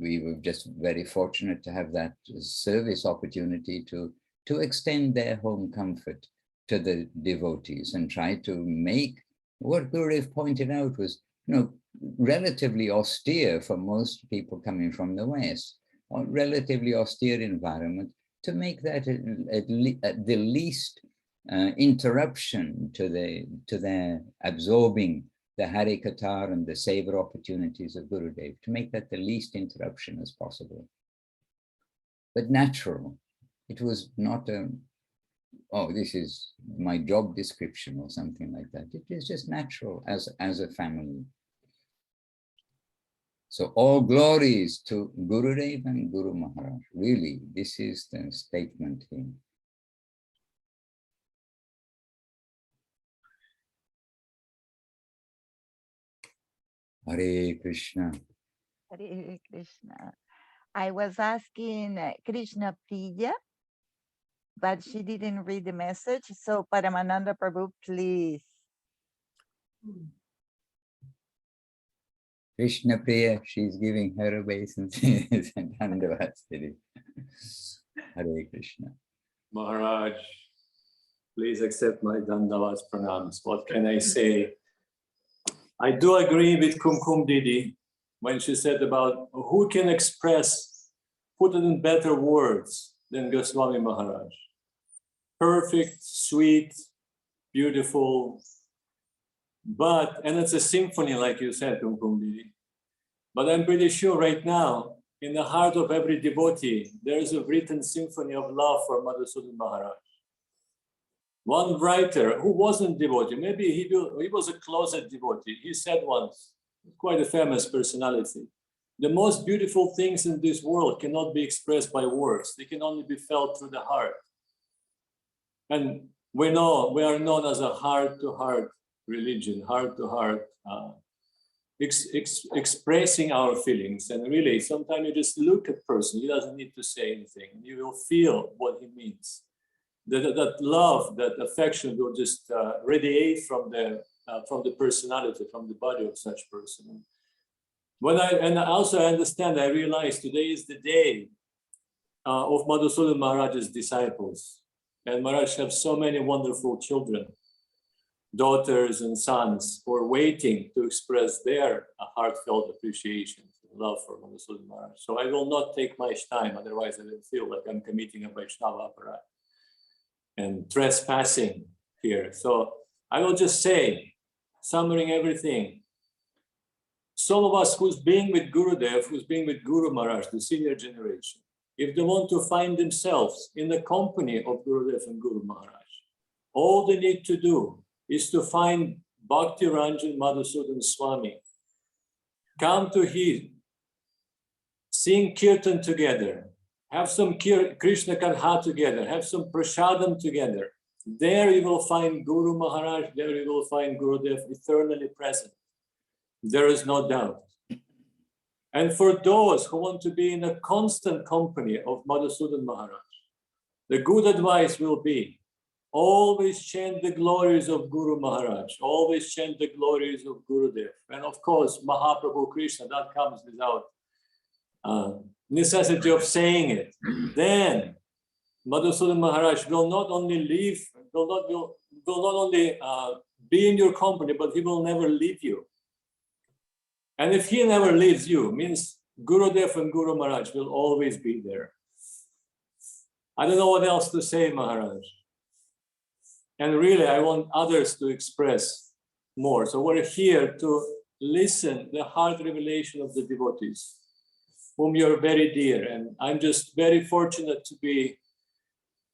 we were just very fortunate to have that service opportunity to extend their home comfort to the devotees and try to make what Gurudev pointed out was, relatively austere for most people coming from the West, or relatively austere environment, to make that at the least interruption to their absorbing the Hare Katar and the savor opportunities of Gurudev, to make that the least interruption as possible. But natural. It was not this is my job description or something like that. It is just natural as a family. So all glories to Gurudev and Guru Maharaj. Really, this is the statement here. Hare Krishna. Hare Krishna. I was asking Krishna Priya, but she didn't read the message. So Paramananda Prabhu, please. Krishna Priya, she's giving her obeisances and Dandavats. Hare Krishna. Maharaj, please accept my Dandavats pranams. What can I say? I do agree with Kumkum Didi when she said about who can express, put it in better words than Goswami Maharaj. Perfect, sweet, beautiful, and it's a symphony, like you said, Kumkum Didi. But I'm pretty sure right now, in the heart of every devotee, there is a written symphony of love for Madhusudan Maharaj. One writer who wasn't devotee, maybe he was a closet devotee, he said once, quite a famous personality, the most beautiful things in this world cannot be expressed by words, they can only be felt through the heart. And we are known as a heart-to-heart religion, heart-to-heart, expressing our feelings. And really, sometimes you just look at a person, he doesn't need to say anything, you will feel what he means. That love, that affection will just radiate from the personality, from the body of such person. And also I understand, I realize today is the day of Madhusudan Maharaj's disciples. And Maharaj has so many wonderful children, daughters and sons who are waiting to express their heartfelt appreciation and love for Madhusudan Maharaj. So I will not take much time, otherwise I will feel like I'm committing a Vaiṣṇava aparat and trespassing here. So I will just say, summarizing everything, some of us who's being with Gurudev, who's being with Guru Maharaj, the senior generation, if they want to find themselves in the company of Gurudev and Guru Maharaj, all they need to do is to find Bhakti Ranjan Madhusudan Swami, come to him, sing Kirtan together, have some Krishna Katha together, have some Prasadam together. There you will find Guru Maharaj, there you will find Gurudev eternally present. There is no doubt. And for those who want to be in a constant company of Madhusudan Maharaj, the good advice will be, always chant the glories of Guru Maharaj, always chant the glories of Gurudev. And of course, Mahaprabhu Krishna, that comes without necessity of saying it. Then Madhusudan Maharaj will not only be in your company, but he will never leave you. And if he never leaves you, means Gurudev and Guru Maharaj will always be there. I don't know what else to say, Maharaj. And really, I want others to express more. So we're here to listen the heart revelation of the devotees, whom you're very dear. And I'm just very fortunate to be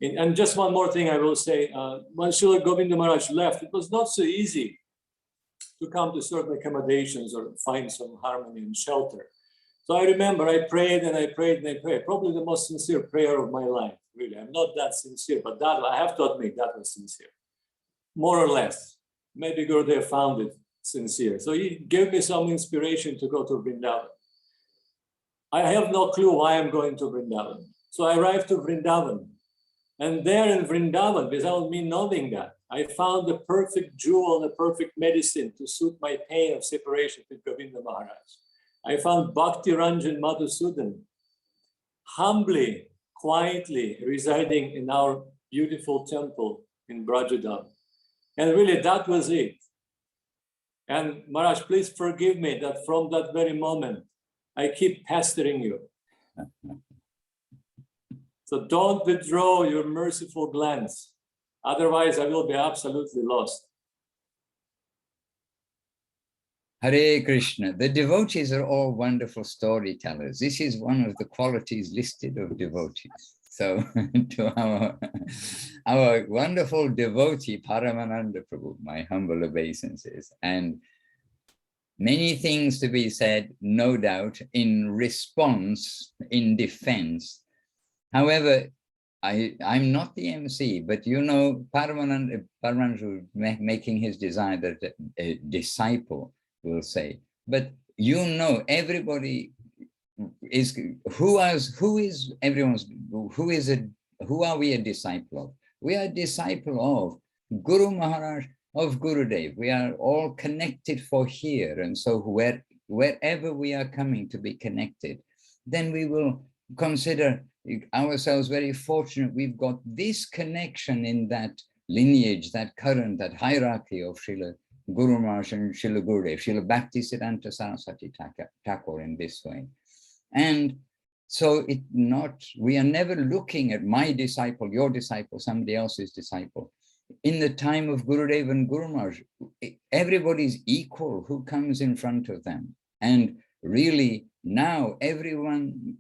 in. And just one more thing I will say, when Srila Govinda Maharaj left, it was not so easy to come to certain accommodations or find some harmony and shelter. So I remember I prayed and I prayed and I prayed. Probably the most sincere prayer of my life, really. I'm not that sincere, but that I have to admit that was sincere. More or less. Maybe Gurudev found it sincere. So he gave me some inspiration to go to Vrindavan. I have no clue why I'm going to Vrindavan. So I arrived to Vrindavan. And there in Vrindavan, without me knowing that, I found the perfect jewel, the perfect medicine to soothe my pain of separation with Govinda Maharaj. I found Bhakti Ranjan Madhusudan humbly, quietly residing in our beautiful temple in Brajadam. And really, that was it. And Maharaj, please forgive me that from that very moment, I keep pestering you. So don't withdraw your merciful glance. Otherwise, I will be absolutely lost. Hare Krishna. The devotees are all wonderful storytellers. This is one of the qualities listed of devotees. So to our wonderful devotee, Paramananda Prabhu, my humble obeisances, and many things to be said, no doubt, in response, in defense. However, I'm not the MC, but you know, Paramananda making his desire that a disciple will say, but you know, everybody is, who are we a disciple of? We are a disciple of Guru Maharaj, of Gurudev. We are all connected for here. And so wherever we are coming to be connected, then we will consider ourselves very fortunate. We've got this connection in that lineage, that current, that hierarchy of Srila Guru Maharaj and Srila Gurudev, Srila Bhaktisiddhanta Saraswati Thakur in this way. And so we are never looking at my disciple, your disciple, somebody else's disciple. In the time of Gurudev and Guru Maharaj, everybody's equal who comes in front of them. And really now everyone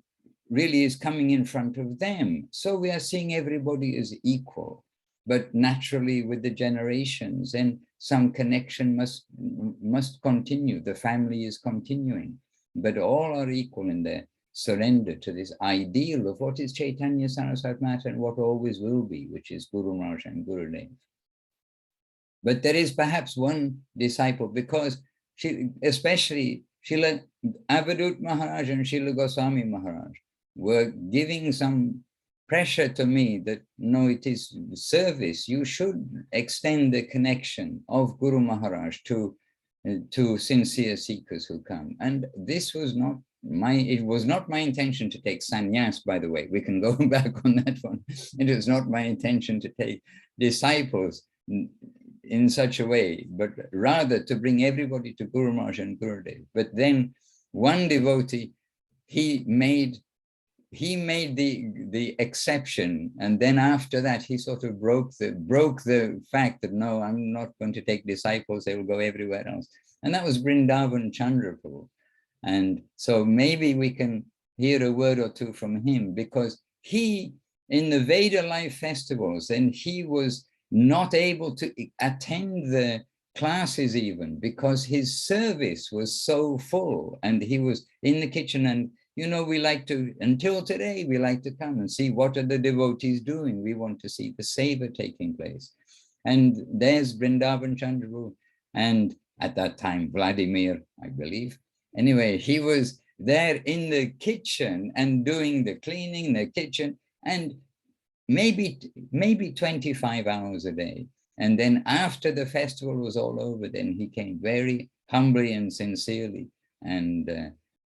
really is coming in front of them. So we are seeing everybody as equal. But naturally with the generations, and some connection must continue. The family is continuing, but all are equal in their surrender to this ideal of what is Chaitanya Saraswati Mata and what always will be, which is Guru Maharaj and Gurudev. But there is perhaps one disciple, because especially Srila Avadut Maharaj and Srila Goswami Maharaj were giving some pressure to me that, no, it is service. You should extend the connection of Guru Maharaj to sincere seekers who come. And this was not it was not my intention to take sannyas, by the way. We can go back on that one. It was not my intention to take disciples in such a way, but rather to bring everybody to Guru Maharaj and Gurudev. But then one devotee, he made the exception, and then after that he sort of broke the fact that, no, I'm not going to take disciples, they will go everywhere else. And that was Vrindavan Chandraprabhu. And so maybe we can hear a word or two from him, because he, in the Veda life festivals, and he was not able to attend the classes even because his service was so full, and he was in the kitchen. And you know, we like to, until today, we like to come and see what are the devotees doing. We want to see the seva taking place. And there's Vrindavan Chandraprabhu, and at that time Vladimir, I believe. Anyway, he was there in the kitchen and doing the cleaning in the kitchen, and maybe 25 hours a day. And then after the festival was all over, then he came very humbly and sincerely. And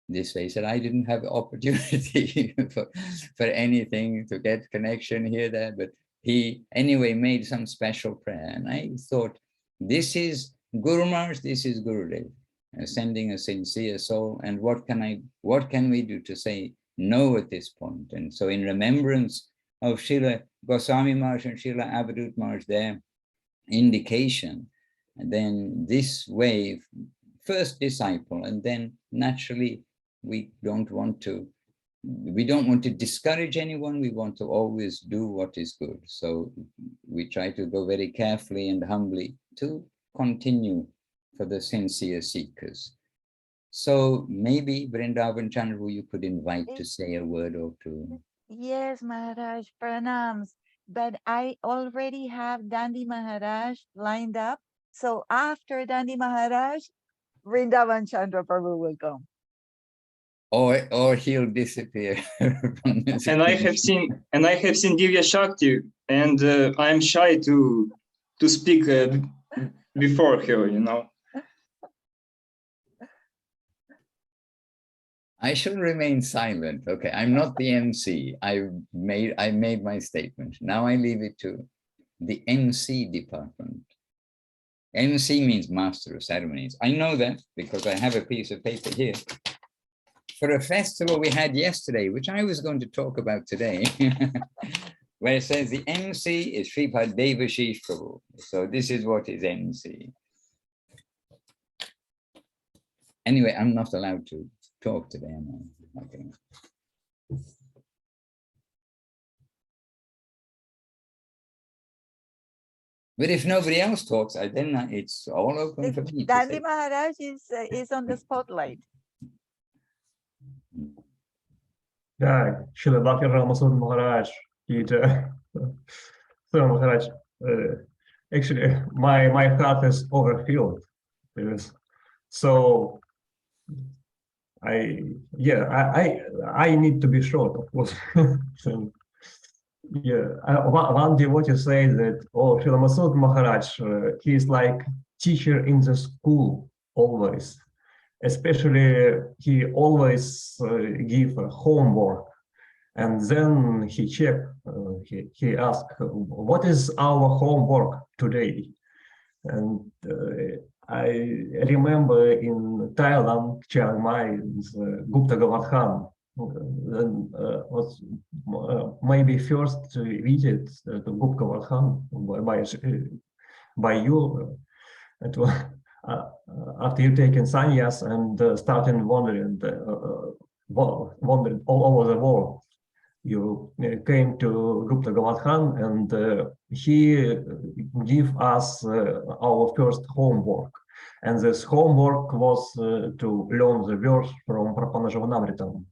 this way he said, I didn't have the opportunity for anything to get connection here, there, but he anyway made some special prayer. And I thought, this is Guru Maharaj, this is Gurudev, sending a sincere soul. And what can we do to say no at this point? And so in remembrance of Srila Goswami Maharaj and Srila Avadut Maharaj, their indication, and then this way, first disciple, and then naturally we don't want to discourage anyone. We want to always do what is good. So we try to go very carefully and humbly to continue for the sincere seekers. So maybe Vrindavan Chandraprabhu, you could invite to say a word or two. Yes, Maharaj, pranams. But I already have Dandi Maharaj lined up. So after Dandi Maharaj, Vrindavan Chandraprabhu will come. Or he'll disappear. And I have seen Divya Shakti, and I'm shy to speak before her, you know. I shall remain silent. Okay, I'm not the MC. I made my statement. Now I leave it to the MC department. MC means Master of Ceremonies. I know that because I have a piece of paper here. For a festival we had yesterday, which I was going to talk about today, where it says the MC is Sripad Devashish Prabhu. So this is what is MC. Anyway, I'm not allowed to talk today, am I? Okay. But if nobody else talks, then it's all open for me. Dandi Maharaj is on the spotlight. Yeah, Srila Bhakti Ramaswamy Maharaj, so Maharaj, actually, my heart is overfilled. So I need to be short, of course. So, yeah, one devotee says that, oh, Srila Masud Maharaj, he is like teacher in the school always. especially he always give homework, and then he checked. He asked, "What is our homework today?" And I remember in Thailand, Chiang Mai, Gupta Govardhan was maybe first visit to Gupta Govardhan by you. It was, after you taking sannyas and starting wandering all over the world. You came to Gupta Govardhan, and he gave us our first homework. And this homework was to learn the verse from Prapanajavamritam.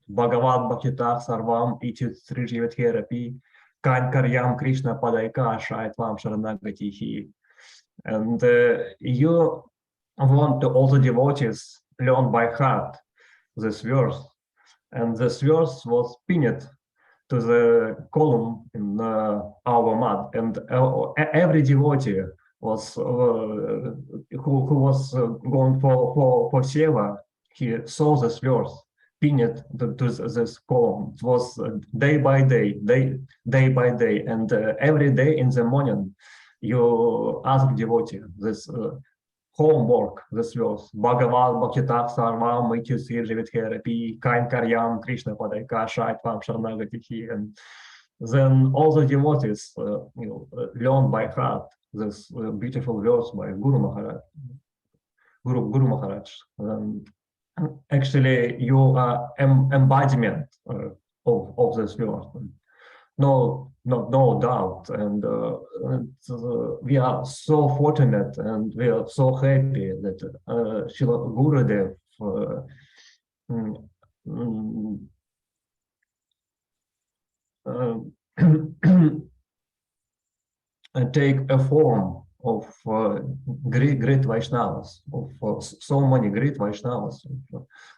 Bhagavad Bhaktitak Sarvam Iti Srijivat Herapi Kan Karyam Krishna Padaika Shaitvam Sharanagatihi. And you want to all the devotees learn by heart this verse. And this verse was pinned to the column in our mat, and every devotee was who was going for seva, he saw this verse pinned to this column. It was day by day, and every day in the morning you ask devotee this homework, this verse. Bhagavad Bhaktitak Sarvam Iti Sirjivit Herapi Kain Karyam Krishna Padaika Shaitvam Sharanagatihi. And then all the devotees learn by heart this beautiful verse by Guru Maharaj. Guru Maharaj. And actually you are embodiment of this verse. No doubt, and we are so fortunate and we are so happy that Srila Gurudev take a form of great Vaishnavas, of so many great Vaishnavas,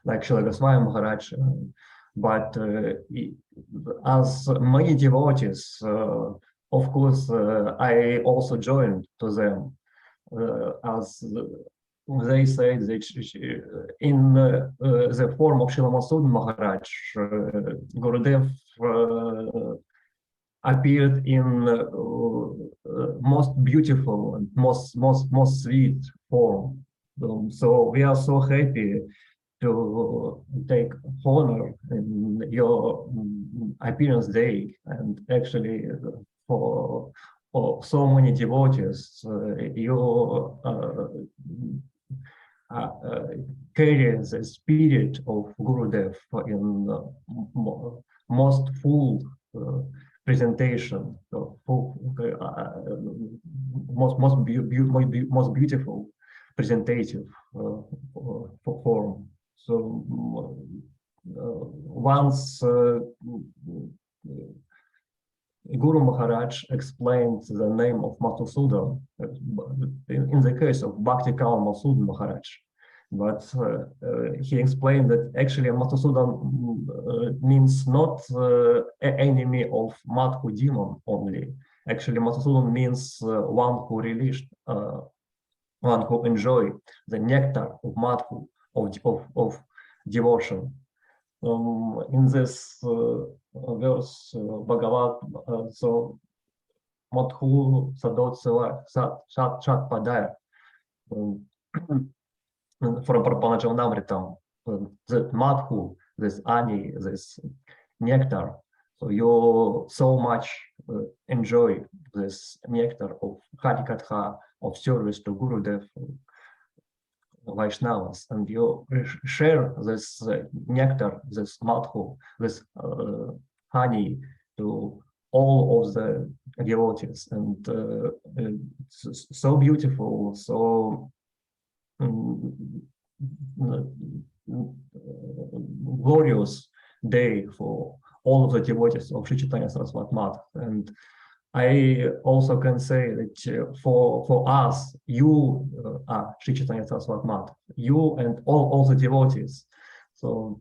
like Srila Goswami Maharaj. But as many devotees, of course, I also joined to them, as they say that in the form of Srila Masud Maharaj, Gurudev appeared in most beautiful and most sweet form. So we are so happy to take honor in your appearance day, and actually for so many devotees, you carry the spirit of Gurudev in most full presentation, most beautiful presentative form. So once Guru Maharaj explained the name of Madhusudan in the case of Bhakti Kal Madhusudan Maharaj, but he explained that actually Madhusudan means not an enemy of Madhu demon only. Actually, Madhusudan means one who released, one who enjoy the nectar of Madhu, of devotion. In this verse, Bhagavad, so Madhu Sadot Shat Padaya, from Prapanajavamritam, that Madhu, this honey, this nectar, so you so much enjoy this nectar of Harikatha, of service to Gurudev, Vaishnavas, and you share this nectar, this Madhu, this honey to all of the devotees, and it's so beautiful, so glorious day for all of the devotees of Sri Chaitanya Saraswati Math. And I also can say that for us, you are Sri Chaitanya Saraswati Math, you and all the devotees. So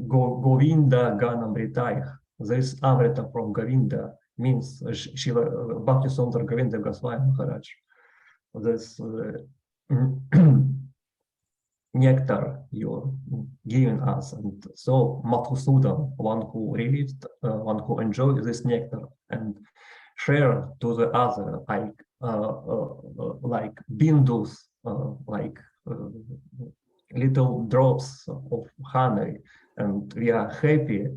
Govinda Ganamritaya, this Amrita from Govinda means Shiva Bhakti Sundar Govinda Goswami Maharaj. This nectar you're giving us. And so Madhusudan, one who relived, one who enjoyed this nectar and share to the other, like bindus, like little drops of honey, and we are happy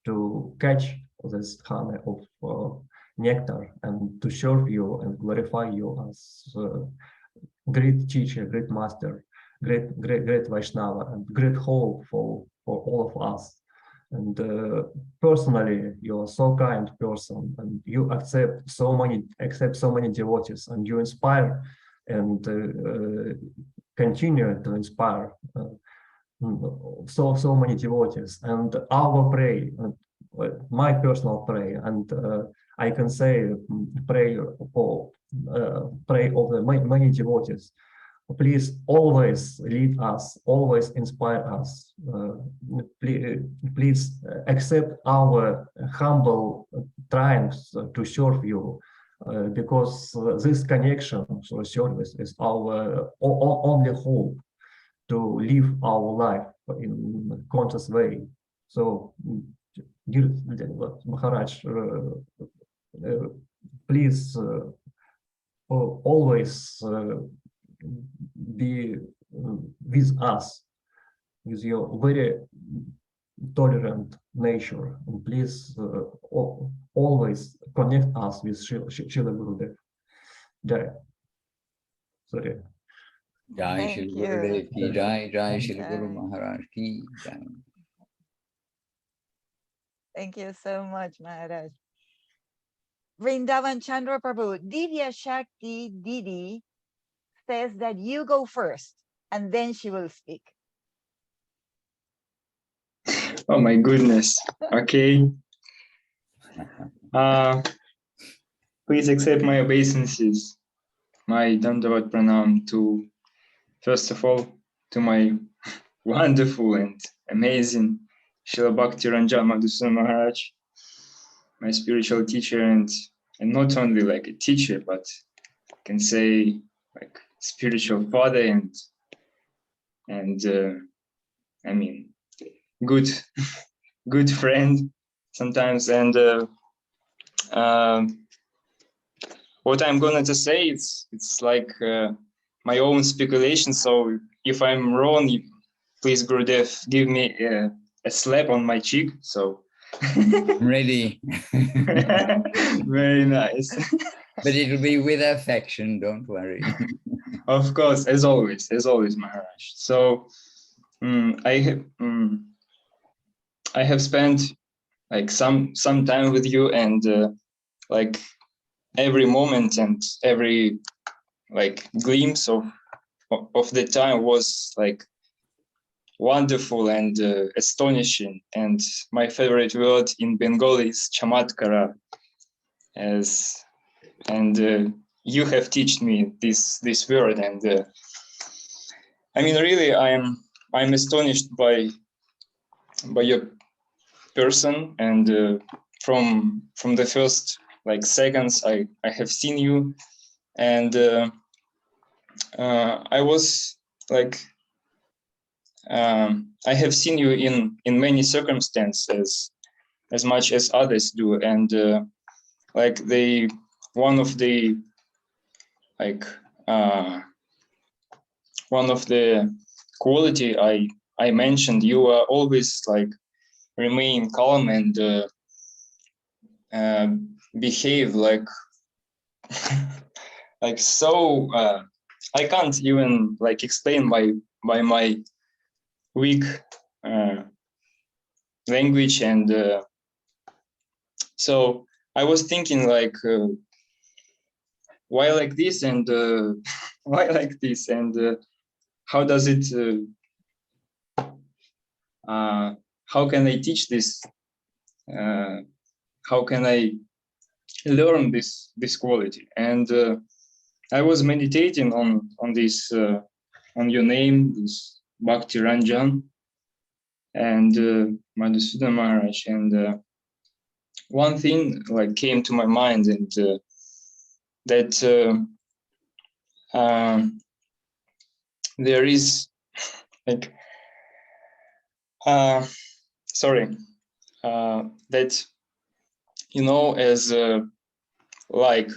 to catch this honey of nectar and to serve you and glorify you as great teacher, great master, great Vaishnava, and great hope for all of us. And personally, you're so kind person, and you accept so many devotees, and you inspire and continue to inspire so many devotees. And our prayer, my personal prayer, and I can say prayer for pray of the many devotees. Please always lead us, always inspire us. Please accept our humble triumphs to serve you, because this connection through service is our only hope to live our life in a conscious way. So, dear Maharaj, please always be with us, with your very tolerant nature, and please always connect us with Srila Gurudev. Jai. Sorry. Jai Thank Shri you. Gurudev ki Jai, Jai Shri Guru Jai. Maharaj ki Jai. Thank you so much, Maharaj. Vrindavan Chandra Prabhu, Divya Shakti Didi says that you go first and then she will speak. Oh my goodness. Okay. Please accept my obeisances, my Dandavat Pranam to, first of all, to my wonderful and amazing Srila Bhakti Ranjan Madhusudan Maharaj, my spiritual teacher, and not only like a teacher, but I can say like spiritual father and I mean good friend sometimes. And what I'm going to say, it's like my own speculation. So if I'm wrong, please, Gurudev, give me a slap on my cheek. So I'm ready. Very nice. But it'll be with affection, don't worry. Of course, as always, Maharaj. So I have spent like some time with you, and like every moment and every like glimpse of the time was like wonderful and astonishing. And my favorite word in Bengali is chamatkara, you have taught me this word, and I mean, really, I'm astonished by your person, and from the first like seconds I have seen you, and I was like I have seen you in many circumstances as much as others do, and like one of the quality I mentioned, you are always like remain calm and behave like like so I can't even like explain by my weak language, and so I was thinking like why like this, and why like this, and how does it how can I teach this, how can I learn this quality? And I was meditating on this on your name, this Bhakti Ranjan and Madhusudan Maharaj, and one thing like came to my mind, and that there is like sorry, that, you know, as like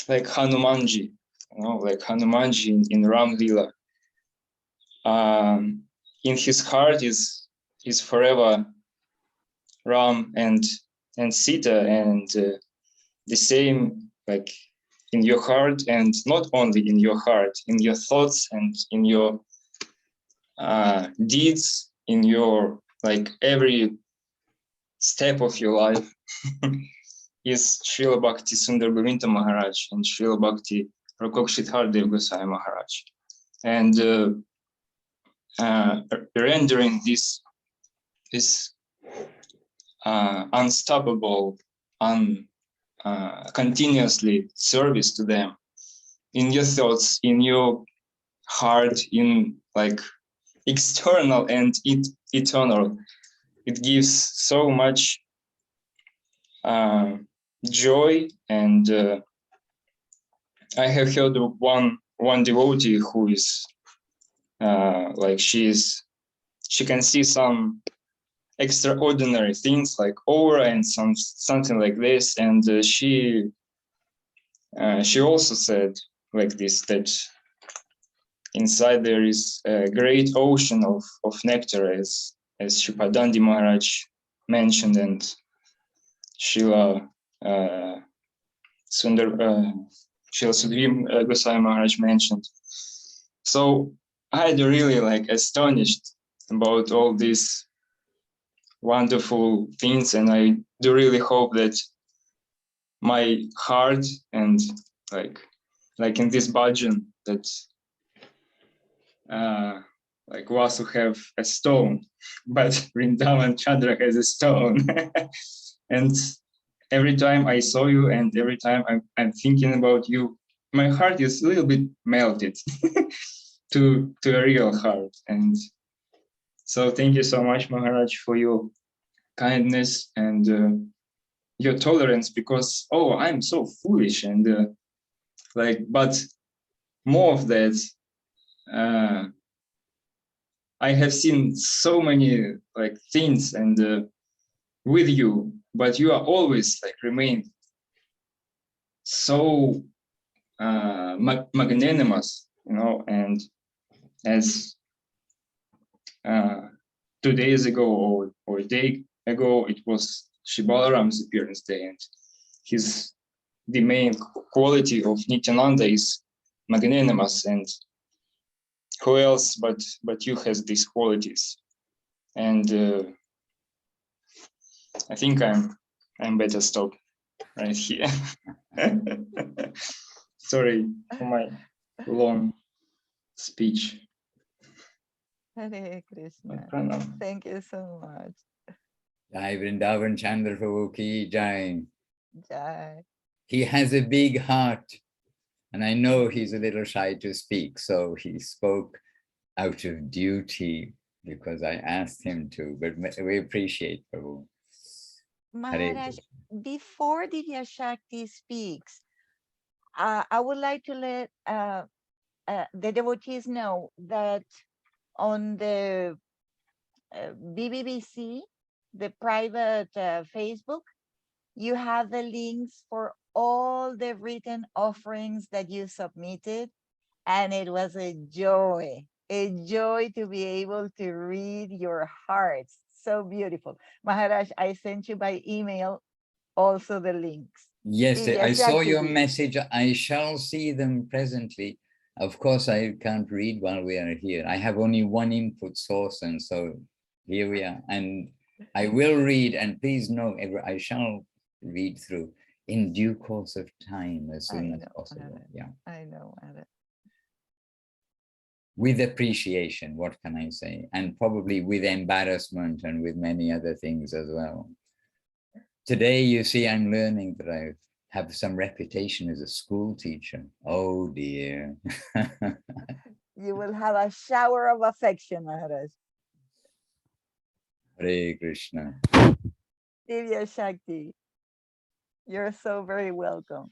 Hanumanji, you know, like Hanumanji in Ram Lila. In his heart is forever Ram and Sita, and the same, like in your heart, and not only in your heart, in your thoughts and in your deeds, in your like every step of your life is Srila Bhakti Sundar Govinda Maharaj and Srila Bhakti Rakokshithar Dev Gosai Maharaj. And rendering this unstoppable, continuously service to them in your thoughts, in your heart, in like external and eternal. It gives so much joy. And I have heard of one devotee who is like she can see some extraordinary things like aura and something like this, and she also said like this, that inside there is a great ocean of nectar, as Shripadandi Maharaj mentioned, and Srila Sudhir Gosai Maharaj mentioned. So I had really like astonished about all these wonderful things, and I do really hope that my heart and like in this bhajan, that like Vasu have a stone, but Vrindavan Chandra has a stone. And every time I saw you, and every time I'm thinking about you, my heart is a little bit melted to a real heart. And so thank you so much, Maharaj, for your kindness and your tolerance, because I'm so foolish, and but more of that, I have seen so many like things and with you, but you are always like remain so magnanimous, you know. And as 2 days ago or a day ago, it was Shibalaram's appearance day, and the main quality of Nityananda is magnanimous, and who else but you has these qualities? And I think I'm better stop right here. Sorry for my long speech. Hare Krishna. Pranam. Thank you so much. Jai Vrindavan Chandra Prabhu ki Jai. Jai. He has a big heart, and I know he's a little shy to speak, so he spoke out of duty because I asked him to, but we appreciate Prabhu. Maharaj, before Divya Shakti speaks, I would like to let the devotees know that on the BBBC, the private Facebook, you have the links for all the written offerings that you submitted. And it was a joy to be able to read your hearts. So beautiful. Maharaj, I sent you by email also the links. Yes, Divya I saw your Shakti. message. I shall see them presently. Of course, I can't read while we are here. I have only one input source, and so here we are. And I will read, and please know, I shall read through in due course of time as soon as possible. Yeah, I know, Maharaj. With appreciation, what can I say? And probably with embarrassment and with many other things as well. Today, you see, I'm learning that I have some reputation as a school teacher. Oh dear. You will have a shower of affection, Maharaj. Hare Krishna. Divya Shakti, you're so very welcome.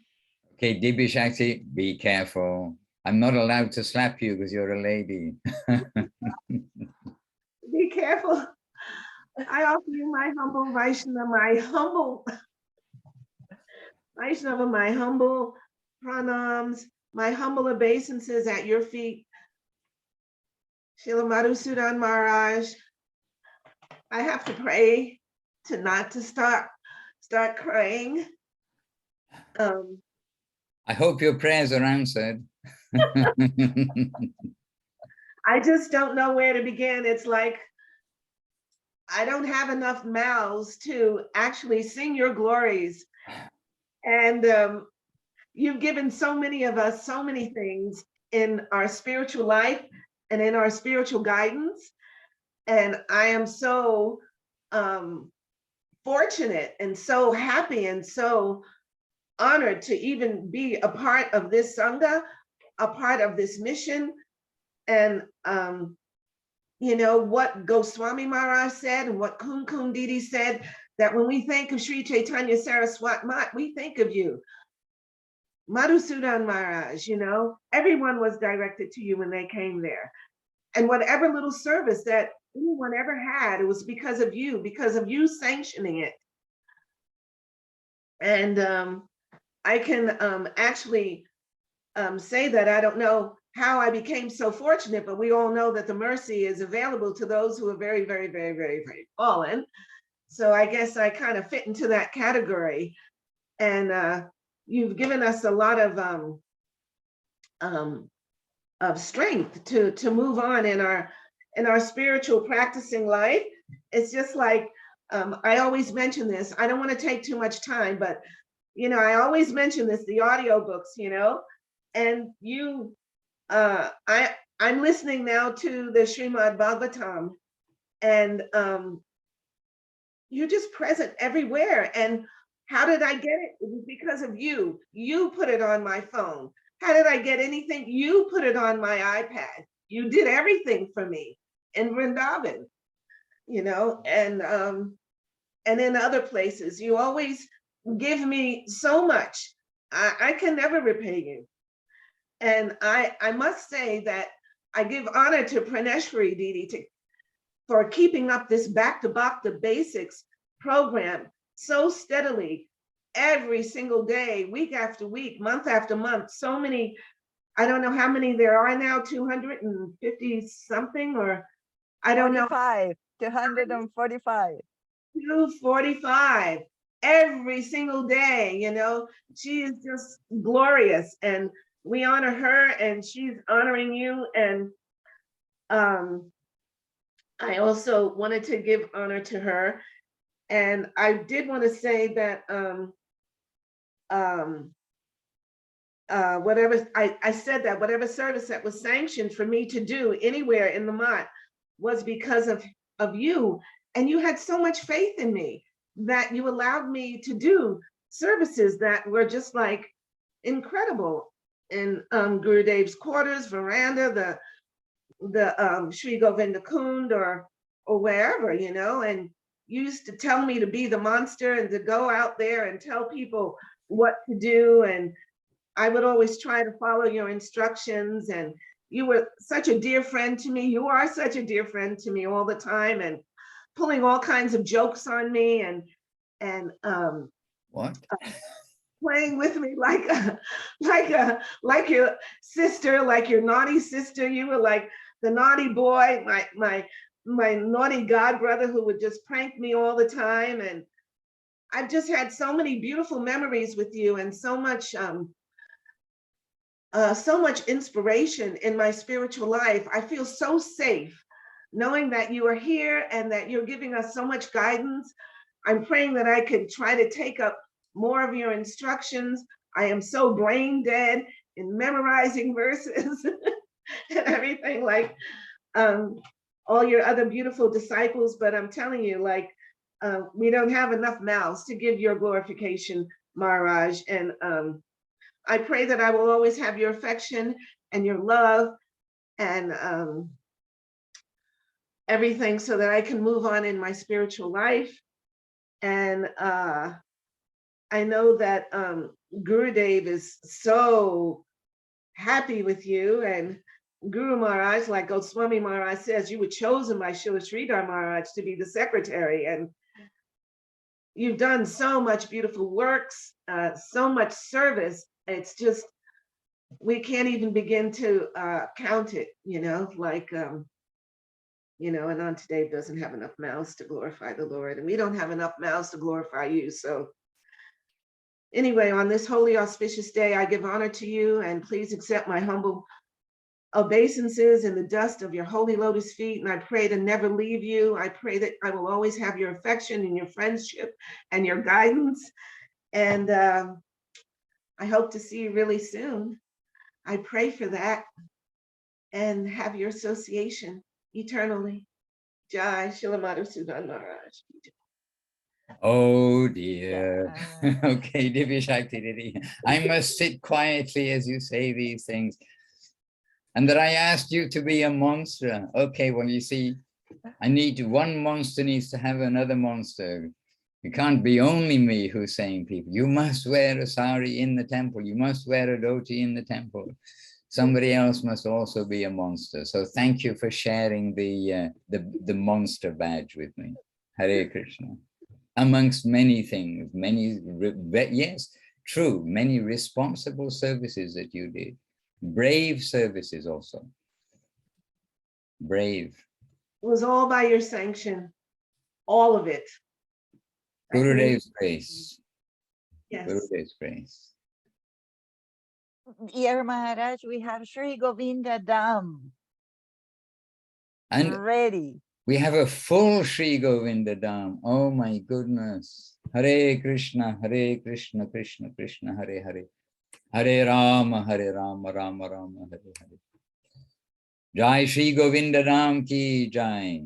Okay, Divya Shakti, be careful. I'm not allowed to slap you because you're a lady. Be careful. I offer you my humble Vaiṣṇava, my humble pranams, my humble obeisances at your feet. Srila Madhusudan Maharaj, I have to pray to not to start crying. I hope your prayers are answered. I just don't know where to begin. It's like, I don't have enough mouths to actually sing your glories. And you've given so many of us so many things in our spiritual life and in our spiritual guidance. And I am so fortunate and so happy and so honored to even be a part of this Sangha, a part of this mission. And you know what Goswami Maharaj said and what Kun Kun Didi said, that when we think of Sri Chaitanya Saraswat Mat, we think of you. Madhusudan Maharaj, you know, everyone was directed to you when they came there. And whatever little service that anyone ever had, it was because of you sanctioning it. And I can actually say that I don't know how I became so fortunate, but we all know that the mercy is available to those who are very, very, very, very, very fallen. So I guess I kind of fit into that category. And you've given us a lot of strength to move on in our spiritual practicing life. It's just like, I always mention this. I don't want to take too much time, but you know, I always mention this, the audiobooks, you know, and you, I'm listening now to the Srimad Bhagavatam, and you're just present everywhere. And how did I get it? It was because of you. You put it on my phone. How did I get anything? You put it on my iPad. You did everything for me in Vrindavan, you know, and in other places. You always give me so much. I can never repay you. And I must say that I give honor to Praneshwari Didi for keeping up this back to basics program so steadily every single day, week after week, month after month. So many, I don't know how many there are now, 250 something, or I don't know. 245. 245 every single day, you know. She is just glorious, and we honor her, and she's honoring you. And I also wanted to give honor to her. And I did want to say that whatever, I said that whatever service that was sanctioned for me to do anywhere in the Mat was because of you. And you had so much faith in me that you allowed me to do services that were just like incredible in Gurudev's quarters, veranda, the Sri Govinda Kund, or wherever, you know. And you used to tell me to be the monster and to go out there and tell people what to do. And I would always try to follow your instructions. And you were such a dear friend to me. You are such a dear friend to me all the time, and pulling all kinds of jokes on me, and what? Playing with me like your sister, like your naughty sister. You were like the naughty boy, my naughty god brother who would just prank me all the time. And I've just had so many beautiful memories with you, and so much inspiration in my spiritual life. I feel so safe knowing that you are here and that you're giving us so much guidance. I'm praying that I can try to take up more of your instructions. I am so brain dead in memorizing verses and everything, like all your other beautiful disciples. But I'm telling you, like, we don't have enough mouths to give your glorification, Maharaj. And I pray that I will always have your affection and your love and everything, so that I can move on in my spiritual life. And I know that Gurudev is so happy with you. And Guru Maharaj, like Goswami Maharaj says, you were chosen by Srila Sridhar Maharaj to be the secretary. And you've done so much beautiful works, so much service. It's just, we can't even begin to count it, like, Ananta Dev doesn't have enough mouths to glorify the Lord, and we don't have enough mouths to glorify you. So anyway, on this holy auspicious day, I give honor to you, and please accept my humble obeisances in the dust of your holy lotus feet. And I pray to never leave you. I pray that I will always have your affection and your friendship and your guidance. And I hope to see you really soon. I pray for that and have your association eternally. Jai Srila Madhusudan Maharaj. Oh dear. Yeah. Okay, Divya Shakti Didi. I must sit quietly as you say these things. And that I asked you to be a monster. Okay, well, you see, one monster needs to have another monster. It can't be only me who's saying people. You must wear a sari in the temple. You must wear a dhoti in the temple. Somebody else must also be a monster. So thank you for sharing the monster badge with me. Hare Krishna. Amongst many things, yes, true, many responsible services that you did. Brave services also. Brave. It was all by your sanction, all of it. Gurudev's grace. Yes. Gurudev's grace. Dear Maharaj, we have Sri Govinda Dham And ready. we have a full Sri Govinda Dham. Oh my goodness. Hare Krishna, Krishna Krishna, Hare Hare. Hare Rama, Rama Rama, Hare Hare. Jai Sri Govinda Dham ki Jai.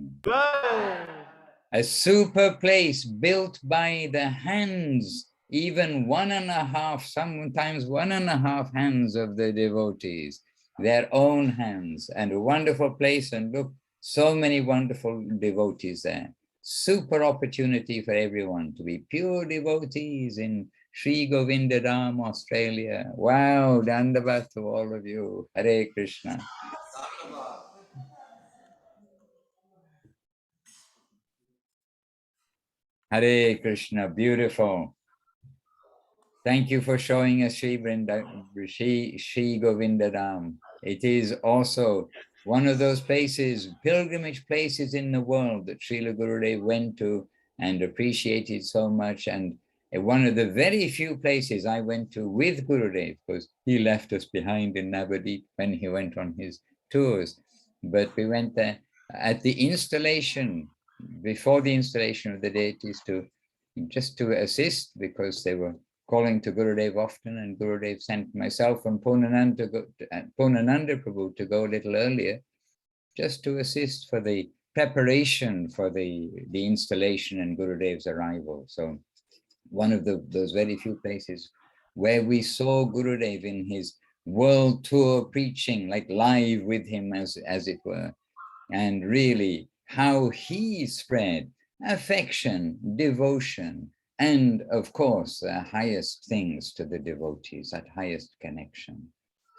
A super place built by the hands, even 1.5, sometimes 1.5 hands of the devotees, their own hands, and a wonderful place. And look, so many wonderful devotees there. Super opportunity for everyone to be pure devotees in Sri Govinda Dham, Australia. Wow, Dandavat to all of you. Hare Krishna. Hare Krishna, beautiful. Thank you for showing us Sri Govinda Dham. It is also one of those places, pilgrimage places in the world that Srila Gurudev went to and appreciated so much. And one of the very few places I went to with Gurudev, because he left us behind in Navadip when he went on his tours. But we went there at the installation, before the installation of the deities, just to assist, because they were calling to Gurudev often, and Gurudev sent myself and Punananda Prabhu to go a little earlier, just to assist for the preparation for the installation and Gurudev's arrival. So one of those very few places where we saw Gurudev in his world tour preaching, like live with him as it were, and really how he spread affection, devotion, and of course, the highest things to the devotees, that highest connection.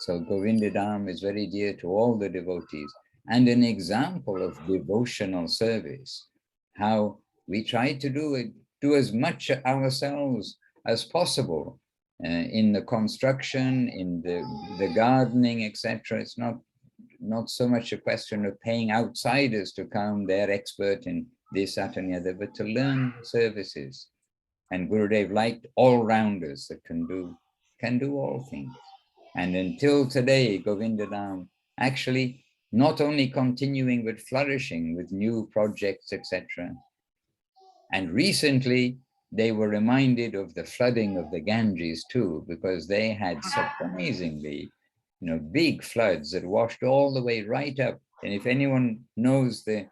So Govinda Dham is very dear to all the devotees and an example of devotional service, how we try to do as much ourselves as possible in the construction, in the gardening, etc. It's not so much a question of paying outsiders to come, they're expert in this, that, and the other, but to learn services. And Gurudev liked all-rounders that can do all things. And until today, Govinda Dham actually not only continuing but flourishing with new projects, etc. And recently, they were reminded of the flooding of the Ganges too, because they had surprisingly, big floods that washed all the way right up. And if anyone knows the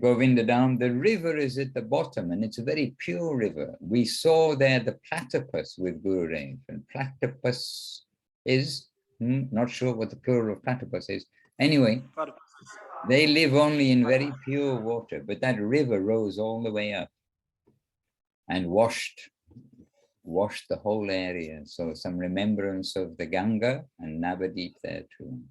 Govinda Dham, the river is at the bottom, and it's a very pure river. We saw there the platypus with Gurudev, and platypus is, not sure what the plural of platypus is. Anyway, they live only in very pure water, but that river rose all the way up and washed washed the whole area. So some remembrance of the Ganga and Navadip there too.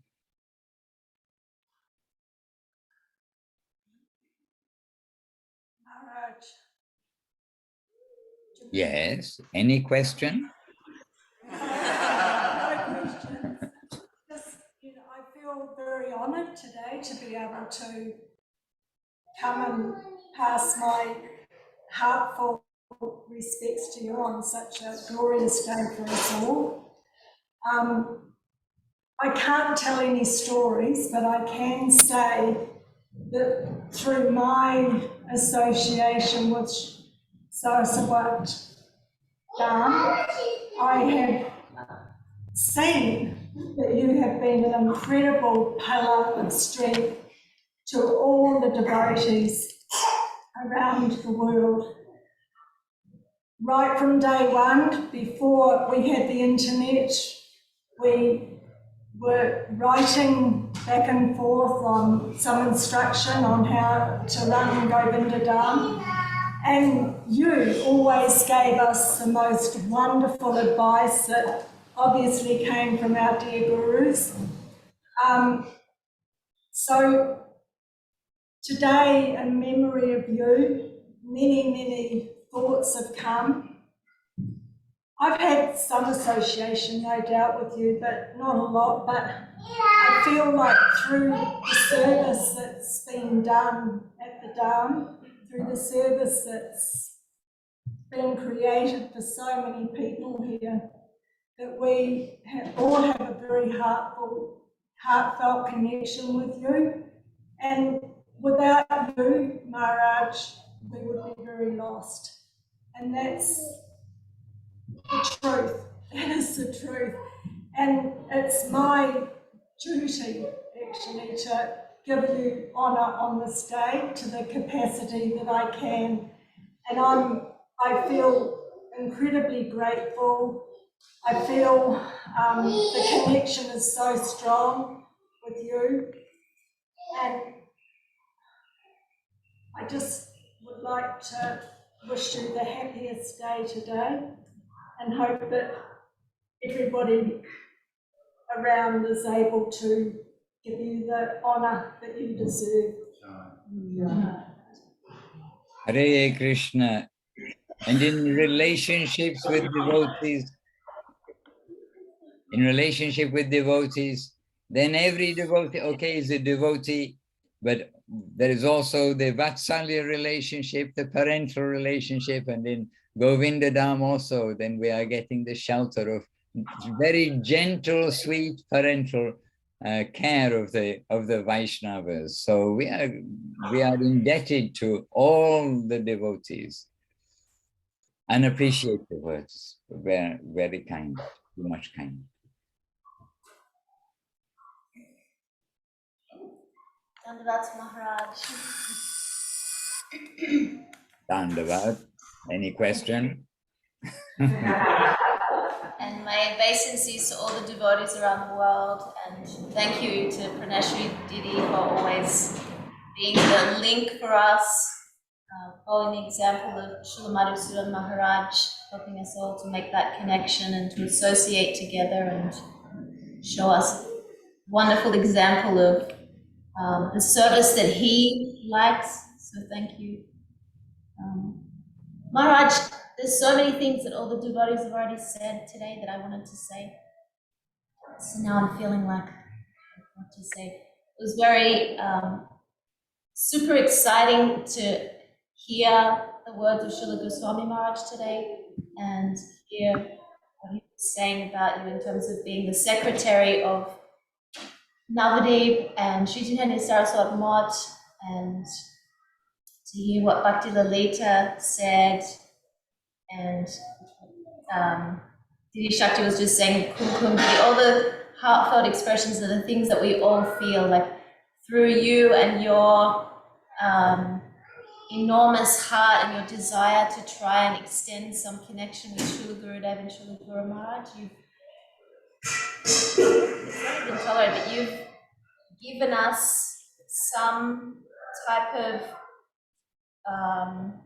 Maharaj. Yes, any question? No questions. Just, I feel very honoured today to be able to come and pass my heartfelt respects to you on such a glorious day for us all. I can't tell any stories, but I can say that through my association with Saraswat Dam, I have seen that you have been an incredible pillar of strength to all the devotees around the world. Right from day one, before we had the internet, we were writing back and forth on some instruction on how to run Govinda Dam, and you always gave us the most wonderful advice that obviously came from our dear gurus. So today, in memory of you, many thoughts have come. I've had some association, no doubt, with you, but not a lot. But I feel like through the service that's been done at the Dam, through the service that's been created for so many people here, that we all have a very heartfelt connection with you. And without you, Maharaj, we would be very lost. And that's the truth. That is the truth. And it's my duty, actually, to give you honour on this day to the capacity that I can. And I feel incredibly grateful. I feel the connection is so strong with you. And I just would like to wish you the happiest day today and hope that everybody around is able to give you the honour that you deserve. Hare Krishna. And in relationships with devotees, then every devotee, okay, is a devotee, but there is also the Vatsalya relationship, the parental relationship, and in Govinda Dham also, then we are getting the shelter of very gentle, sweet parental care of the Vaishnavas. So we are indebted to all the devotees. And appreciate the words, very, very kind, too much kind. Dandavat Maharaj. Dandavat, any question? And my obeisances to all the devotees around the world, and thank you to Praneshri Didi for always being the link for us, following the example of Srila Madhusudan Maharaj, helping us all to make that connection and to associate together and show us a wonderful example of the service that he likes. So thank you. Maharaj, there's so many things that all the devotees have already said today that I wanted to say. So now I'm feeling like what to say. It was very super exciting to hear the words of Srila Goswami Maharaj today and hear what he was saying about you in terms of being the secretary of Navadip and Sri Chaitanya Saraswat Mott, and to hear what Bhakti Lalita said, and Didi Shakti was just saying, all the heartfelt expressions are the things that we all feel, like through you and your enormous heart and your desire to try and extend some connection with Srila Gurudev and Srila Guru Maharaj. It's not even tolerant, but you've given us some type of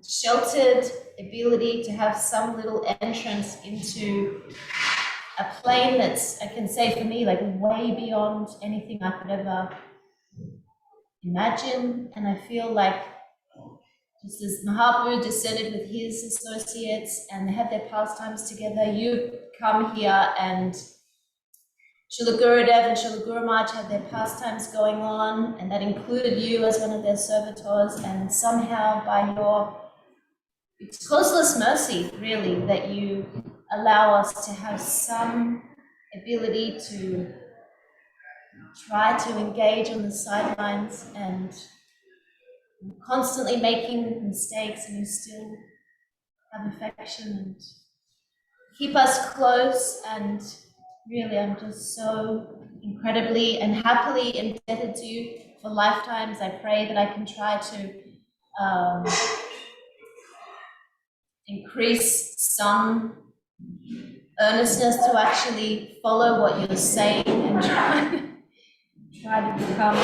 sheltered ability to have some little entrance into a plane that's, I can say for me, like way beyond anything I could ever imagine. And I feel like just as Mahaprabhu descended with his associates and they had their pastimes together, you come here and Srila Gurudev and Srila Guru Maharaj had their pastimes going on, and that included you as one of their servitors, and somehow by your, it's causeless mercy, really, that you allow us to have some ability to try to engage on the sidelines and constantly making mistakes, and you still have affection and keep us close. And really, I'm just so incredibly and happily indebted to you for lifetimes. I pray that I can try to increase some earnestness to actually follow what you're saying and try to become,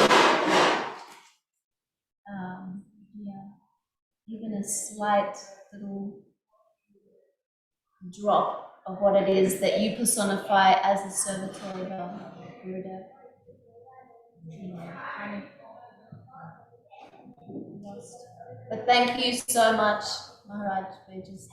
even a slight little drop of what it is that you personify as a servitor of Gurudev. But thank you so much, Maharaj. We're just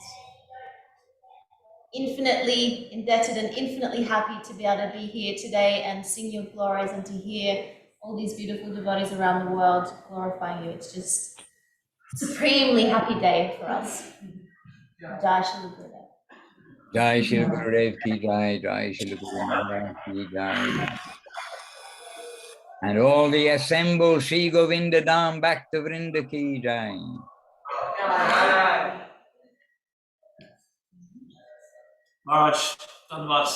infinitely indebted and infinitely happy to be able to be here today and sing your glories and to hear all these beautiful devotees around the world glorifying you. It's just a supremely happy day for us. Jai Shri Gurudev. Jai Shri Gurudev ki jai, Jai Shri Guru Maharaj ki jai. And all the assembled Shri Govinda Dham Bhakta Vrinda ki jai. Maharaj, Dhanavad.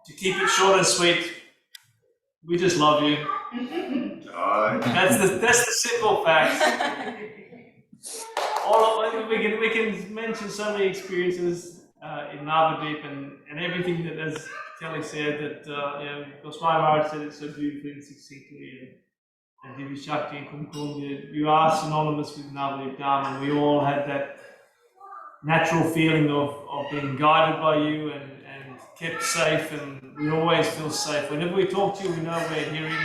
To keep it short and sweet, we just love you. That's the simple fact. We can mention so many experiences in Navadvip and everything that, as Kelly said, that Goswami Maharaj said it so beautifully and succinctly, and Divi Shakti and Kumkum, you are synonymous with Navadvip Dham, and we all had that natural feeling of being guided by you and kept safe, and we always feel safe. Whenever we talk to you, we know we're hearing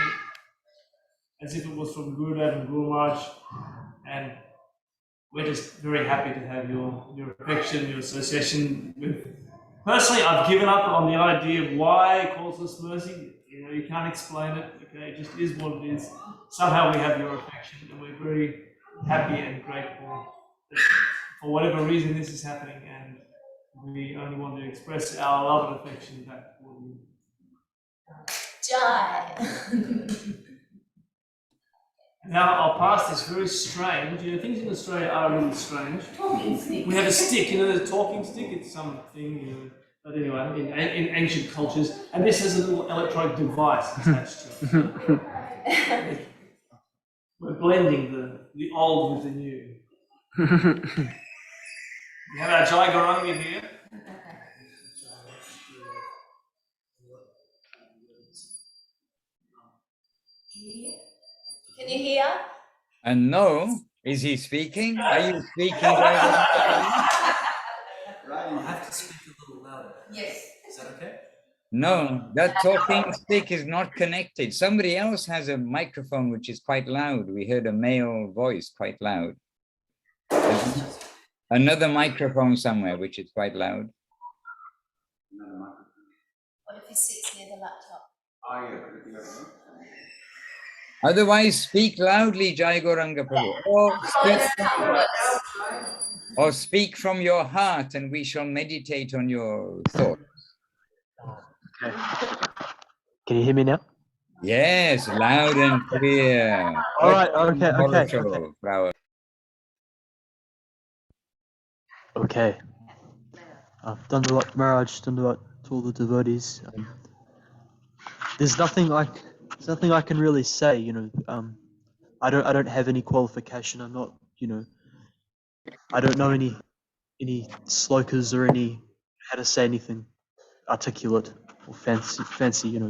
as if it was from Gurudev and Guru Maharaj, and we're just very happy to have your affection, your association with. Personally, I've given up on the idea of why causeless mercy. You can't explain it. Okay, it just is what it is. Somehow we have your affection, and we're very happy and grateful that for whatever reason this is happening, and we only want to express our love and affection back for you. Jai. Now I'll pass this very strange. Things in Australia are really strange. Talking stick. We have a stick, the talking stick. It's something, but anyway, in ancient cultures, and this is a little electronic device attached to it. We're blending the old with the new. We have our Jai Gauranga here. Can you hear? And no, is he speaking? Are you speaking? Right, you have to speak a little louder. Yes. Is that okay? No, that talking stick is not connected. Somebody else has a microphone which is quite loud. We heard a male voice quite loud. There's another microphone somewhere which is quite loud. What if he sits near the laptop? Oh, yeah. Otherwise, speak loudly, Jai Gauranga Prabhu. Or speak from your heart, and we shall meditate on your thoughts. Okay. Can you hear me now? Yes, loud and clear. All right. Okay. Flower. Okay. Dandavat Maharaj, Dandavat to all the devotees. There's nothing I can really say. I don't have any qualification. I'm not. I don't know any slokas or any how to say anything articulate or fancy.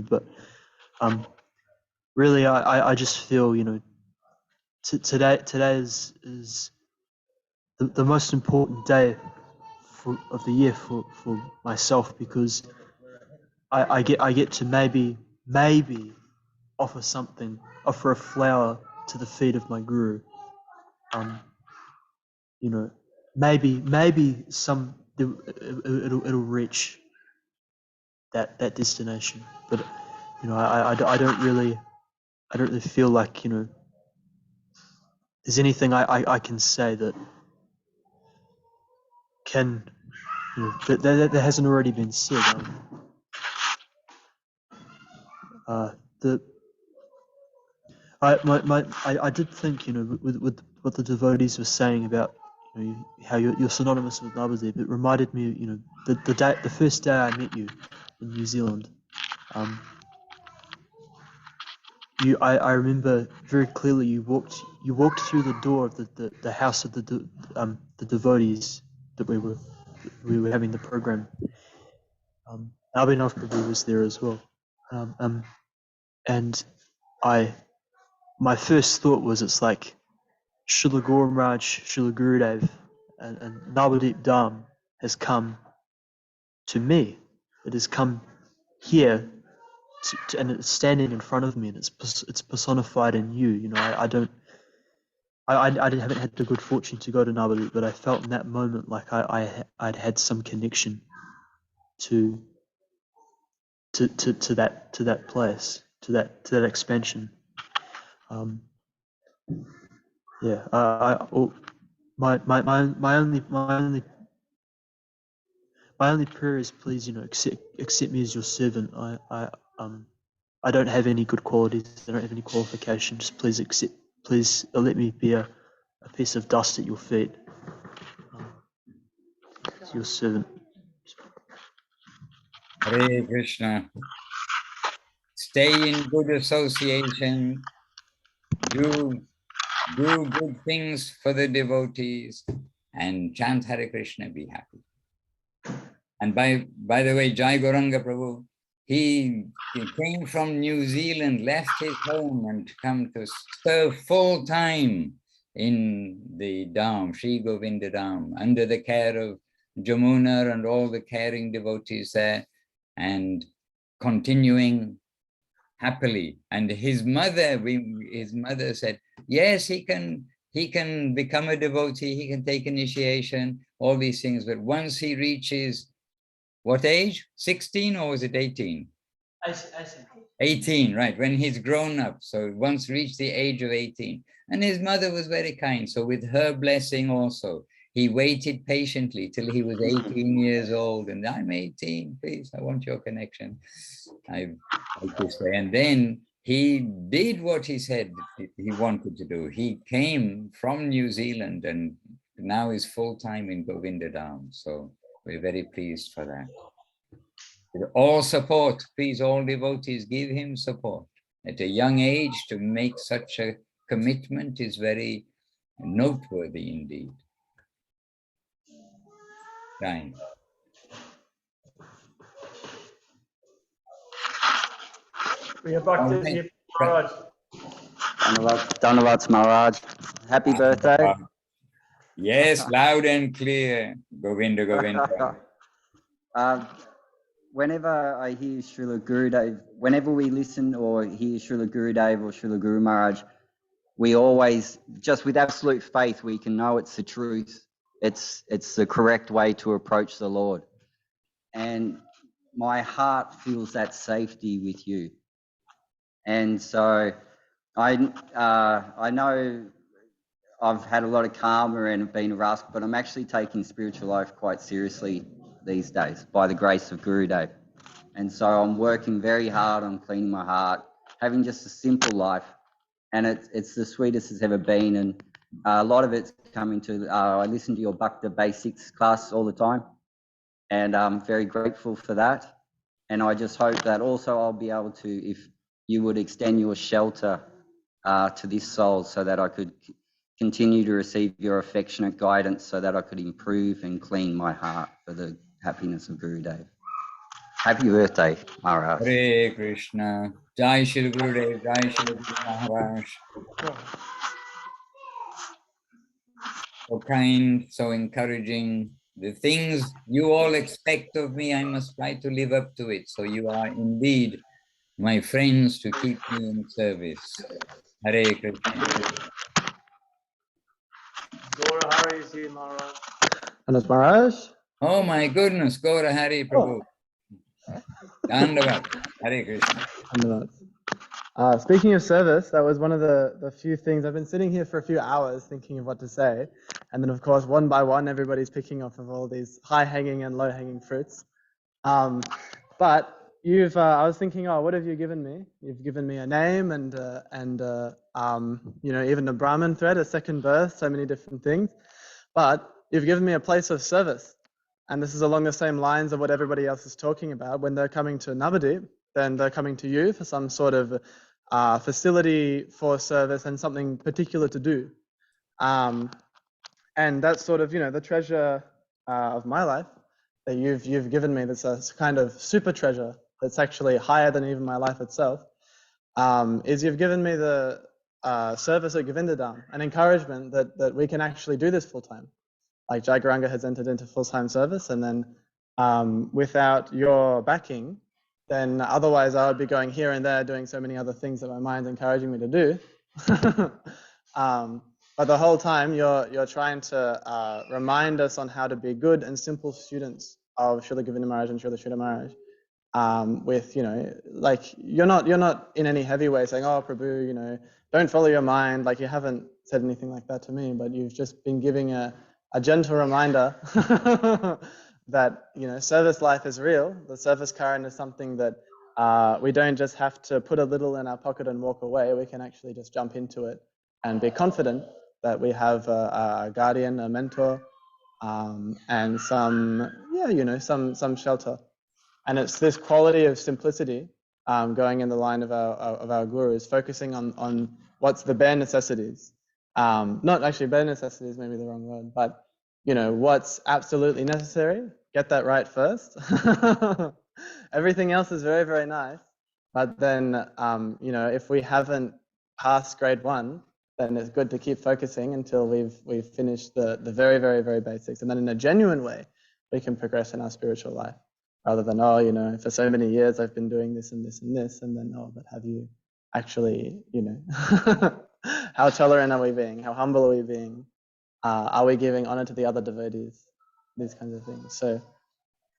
But really, I just feel today is the most important day of the year for myself, because I get to maybe offer a flower to the feet of my guru. You know, maybe it'll reach that destination, but you know, I don't really feel like, you know, there's anything I can say that can, you know, that hasn't already been said. I did think, you know, with what the devotees were saying about, you know, how you're synonymous with Navadip. It reminded me, you know, the first day I met you in New Zealand. I remember very clearly you walked through the door of the house of the devotees that we were having the program. Abhinav Prabhu was there as well, and my first thought was, it's like Srila Guru Maharaj, Srila Gurudev, and Navadip Dham has come to me. It has come here, and it's standing in front of me, and it's personified in you. You know, I haven't had the good fortune to go to Navadip, but I felt in that moment like I'd had some connection to that place, to that expansion. My only prayer is, please, you know, accept me as your servant. I don't have any good qualities. I don't have any qualifications. Please let me be a piece of dust at your feet. As your servant. Hare Krishna. Stay in good association. Do good things for the devotees, and chant Hare Krishna, be happy. And by the way, Jai Gauranga Prabhu, he came from New Zealand, left his home and come to serve full time in the Dham, Sri Govinda Dham, under the care of Jamuna and all the caring devotees there, and continuing happily. And his mother said, yes, he can become a devotee, he can take initiation, all these things, but once he reaches what age? 16 or was it 18? 18, right, when he's grown up. So once reached the age of 18. And his mother was very kind. So with her blessing also, he waited patiently till he was 18 years old. And I'm 18, please, I want your connection. I like to say. And then he did what he said he wanted to do. He came from New Zealand and now is full-time in Govinda Dham. So we're very pleased for that. With all support, please, all devotees, give him support. At a young age, to make such a commitment is very noteworthy indeed. Fine. Dhanavad Maharaj. Happy birthday. Yes, loud and clear. Govinda, Govinda. Whenever I hear Srila Gurudev, whenever we listen or hear Srila Gurudev or Srila Guru Maharaj, we always, just with absolute faith, we can know it's the truth. It's the correct way to approach the Lord. And my heart feels that safety with you. And so I know I've had a lot of karma and have been a rascal, but I'm actually taking spiritual life quite seriously these days by the grace of Gurudev. And so I'm working very hard on cleaning my heart, having just a simple life. And it's the sweetest it's ever been. And a lot of it's coming to, I listen to your Bhakta Basics class all the time. And I'm very grateful for that. And I just hope that also I'll be able to, if you would extend your shelter to this soul so that I could continue to receive your affectionate guidance so that I could improve and clean my heart for the happiness of Gurudev. Happy birthday, Maharaj. Hare Krishna. Jai Shri Gurudev, Jai Shri Guru Maharaj. so kind, so encouraging. The things you all expect of me, I must try to live up to it. So you are indeed my friends to keep me in service. Hare Krishna. Gaura Hari is here, Maharaj. Anas Maharaj. Oh my goodness, Gaura Hari Prabhu. Dandavat. Hare Krishna. Dandavat. Speaking of service, that was one of the few things. I've been sitting here for a few hours thinking of what to say. And then, of course, one by one, everybody's picking off of all these high-hanging and low-hanging fruits. But I was thinking, oh, what have you given me? You've given me a name and you know, even a Brahmin thread, a second birth, so many different things. But you've given me a place of service. And this is along the same lines of what everybody else is talking about. When they're coming to Navadip, then they're coming to you for some sort of facility for service and something particular to do. And that's sort of, you know, the treasure of my life that you've given me. That's a kind of super treasure that's actually higher than even my life itself. Is you've given me the service at Govindadam, an encouragement that we can actually do this full time. Like Jagaranga has entered into full-time service, and then without your backing, then otherwise I would be going here and there doing so many other things that my mind's encouraging me to do. But the whole time you're trying to remind us on how to be good and simple students of Srila Govinda Maharaj and Srila Sridhar Maharaj. With, you know, like you're not in any heavy way saying, oh Prabhu, you know, don't follow your mind. Like you haven't said anything like that to me, but you've just been giving a gentle reminder that, you know, service life is real. The service current is something that we don't just have to put a little in our pocket and walk away. We can actually just jump into it and be confident that we have a guardian, a mentor, and some, yeah, you know, some shelter. And it's this quality of simplicity, going in the line of our gurus, focusing on what's the bare necessities. Not actually bare necessities, maybe the wrong word, but you know, what's absolutely necessary, get that right first. Everything else is very, very nice. But then, you know, if we haven't passed grade 1, then it's good to keep focusing until we've finished the very, very, very basics. And then in a genuine way, we can progress in our spiritual life, rather than, oh, you know, for so many years I've been doing this and this and this, and then, oh, but have you actually, you know, how tolerant are we being? How humble are we being? Are we giving honor to the other devotees? These kinds of things. So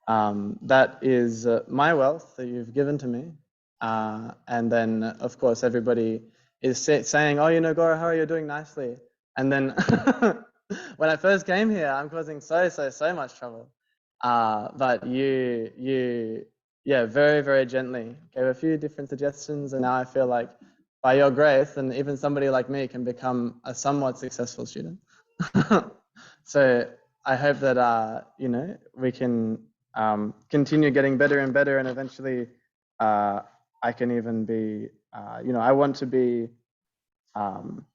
that is my wealth that you've given to me. And then, of course, everybody is saying, oh, you know, Gaura Hari, you're doing nicely. And then when I first came here, I'm causing so much trouble. But you, yeah, very, very gently gave a few different suggestions. And now I feel like by your grace, and even somebody like me can become a somewhat successful student. So I hope that, you know, we can continue getting better and better, and eventually I can even be, you know, I want to be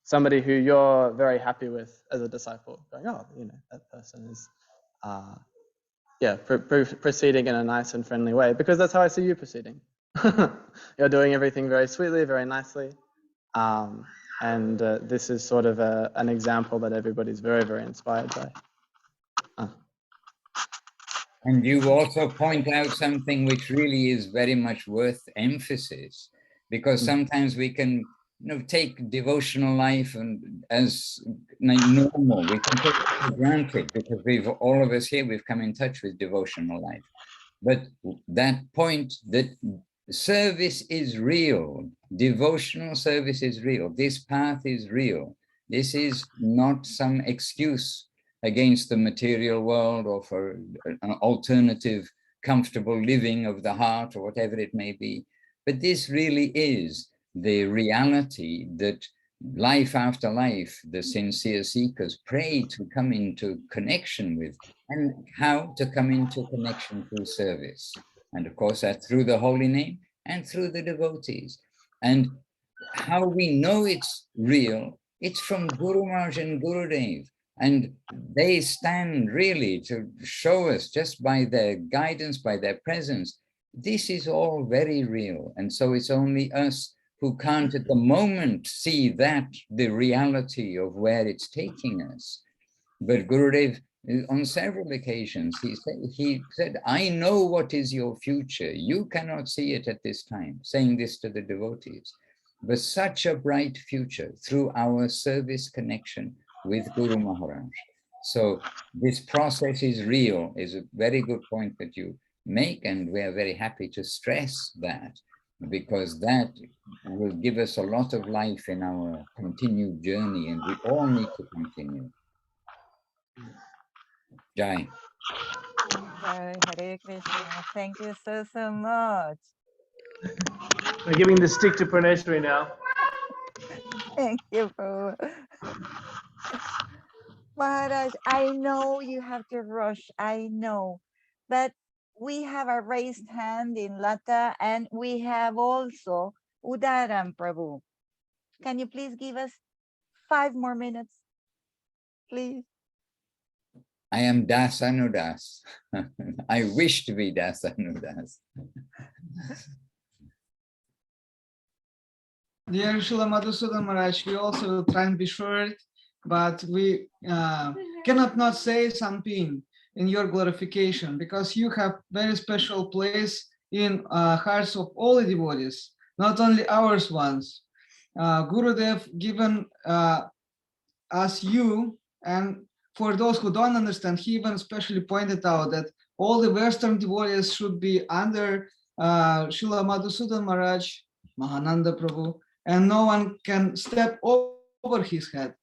somebody who you're very happy with as a disciple, going, oh, you know, that person is, yeah, proceeding in a nice and friendly way, because that's how I see you proceeding. You're doing everything very sweetly, very nicely. And this is sort of an example that everybody's very, very inspired by. And you also point out something which really is very much worth emphasis, because sometimes we can, you know, take devotional life and as normal. We can take it for granted because all of us here, we've come in touch with devotional life. But that point that service is real, devotional service is real, this path is real. This is not some excuse against the material world or for an alternative, comfortable living of the heart or whatever it may be. But this really is the reality that life after life, the sincere seekers pray to come into connection with, and how to come into connection through service. And of course, that's through the holy name and through the devotees. And how we know it's real, it's from Guru Maharaj and Gurudev. And they stand really to show us, just by their guidance, by their presence, this is all very real. And so it's only us who can't at the moment see that, the reality of where it's taking us. But Gurudev, on several occasions, he said, I know what is your future. You cannot see it at this time, saying this to the devotees. But such a bright future through our service connection with Guru Maharaj. So this process is real, is a very good point that you make, and we are very happy to stress that, because that will give us a lot of life in our continued journey, and we all need to continue. Jai. Jai, Hare Krishna. Thank you so, so much. I'm giving the stick to Praneshwari now. Thank you, Prabhu. Maharaj, I know you have to rush, I know, but we have a raised hand in Lata, and we have also Udaram, Prabhu. Can you please give us 5 more minutes, please? I am Das Anudas. I wish to be Das Anudas. Dear Srila Madhusudan Maharaj, we also try and be short, but we cannot not say something in your glorification, because you have very special place in hearts of all the devotees, not only ours ones. Gurudev given us you, and for those who don't understand, he even especially pointed out that all the Western devotees should be under Srila Madhusudan Maharaj, Mahananda Prabhu, and no one can step over his head,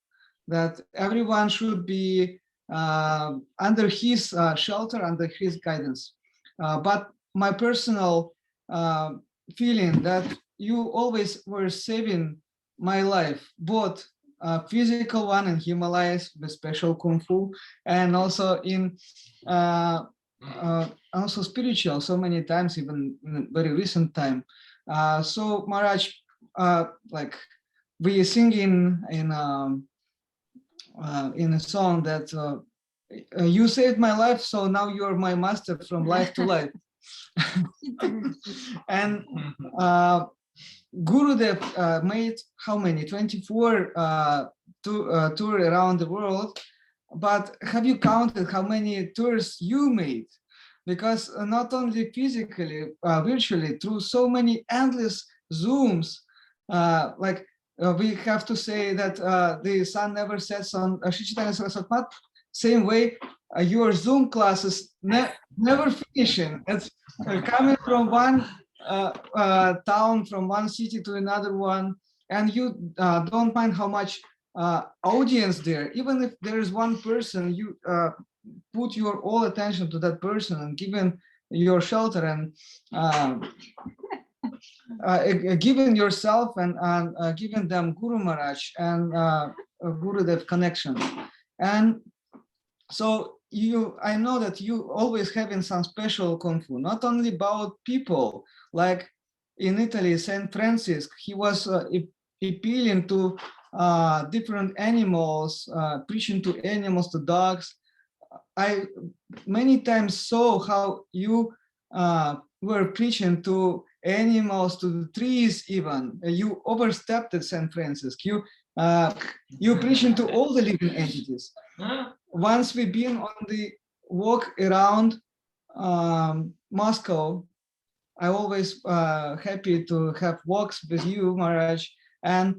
that everyone should be under his shelter, under his guidance. But my personal feeling that you always were saving my life, both physical one in Himalayas with special Kung Fu, and also in also spiritual, so many times, even in very recent time. So Maharaj, like we sing in a song that you saved my life, so now you're my master from life to life. And Gurudev made how many? 24 tour around the world. But have you counted how many tours you made? Because not only physically, virtually, through so many endless Zooms, like we have to say that the sun never sets on Shri Chaitanya Saraswati Math. Same way, your Zoom classes never finishing. It's coming from one town, from one city to another one, and you don't mind how much audience there. Even if there is one person, you put your all attention to that person and given your shelter and given yourself and given them Guru Maharaj and Gurudev connection. And so I know that you always having some special Kung Fu, not only about people, like in Italy, Saint Francis, he was appealing to different animals, preaching to animals, to dogs. I many times saw how you were preaching to animals, to the trees even. You overstepped at St. Francis. You preaching to all the living entities. Once we've been on the walk around Moscow, I always happy to have walks with you, Maharaj. And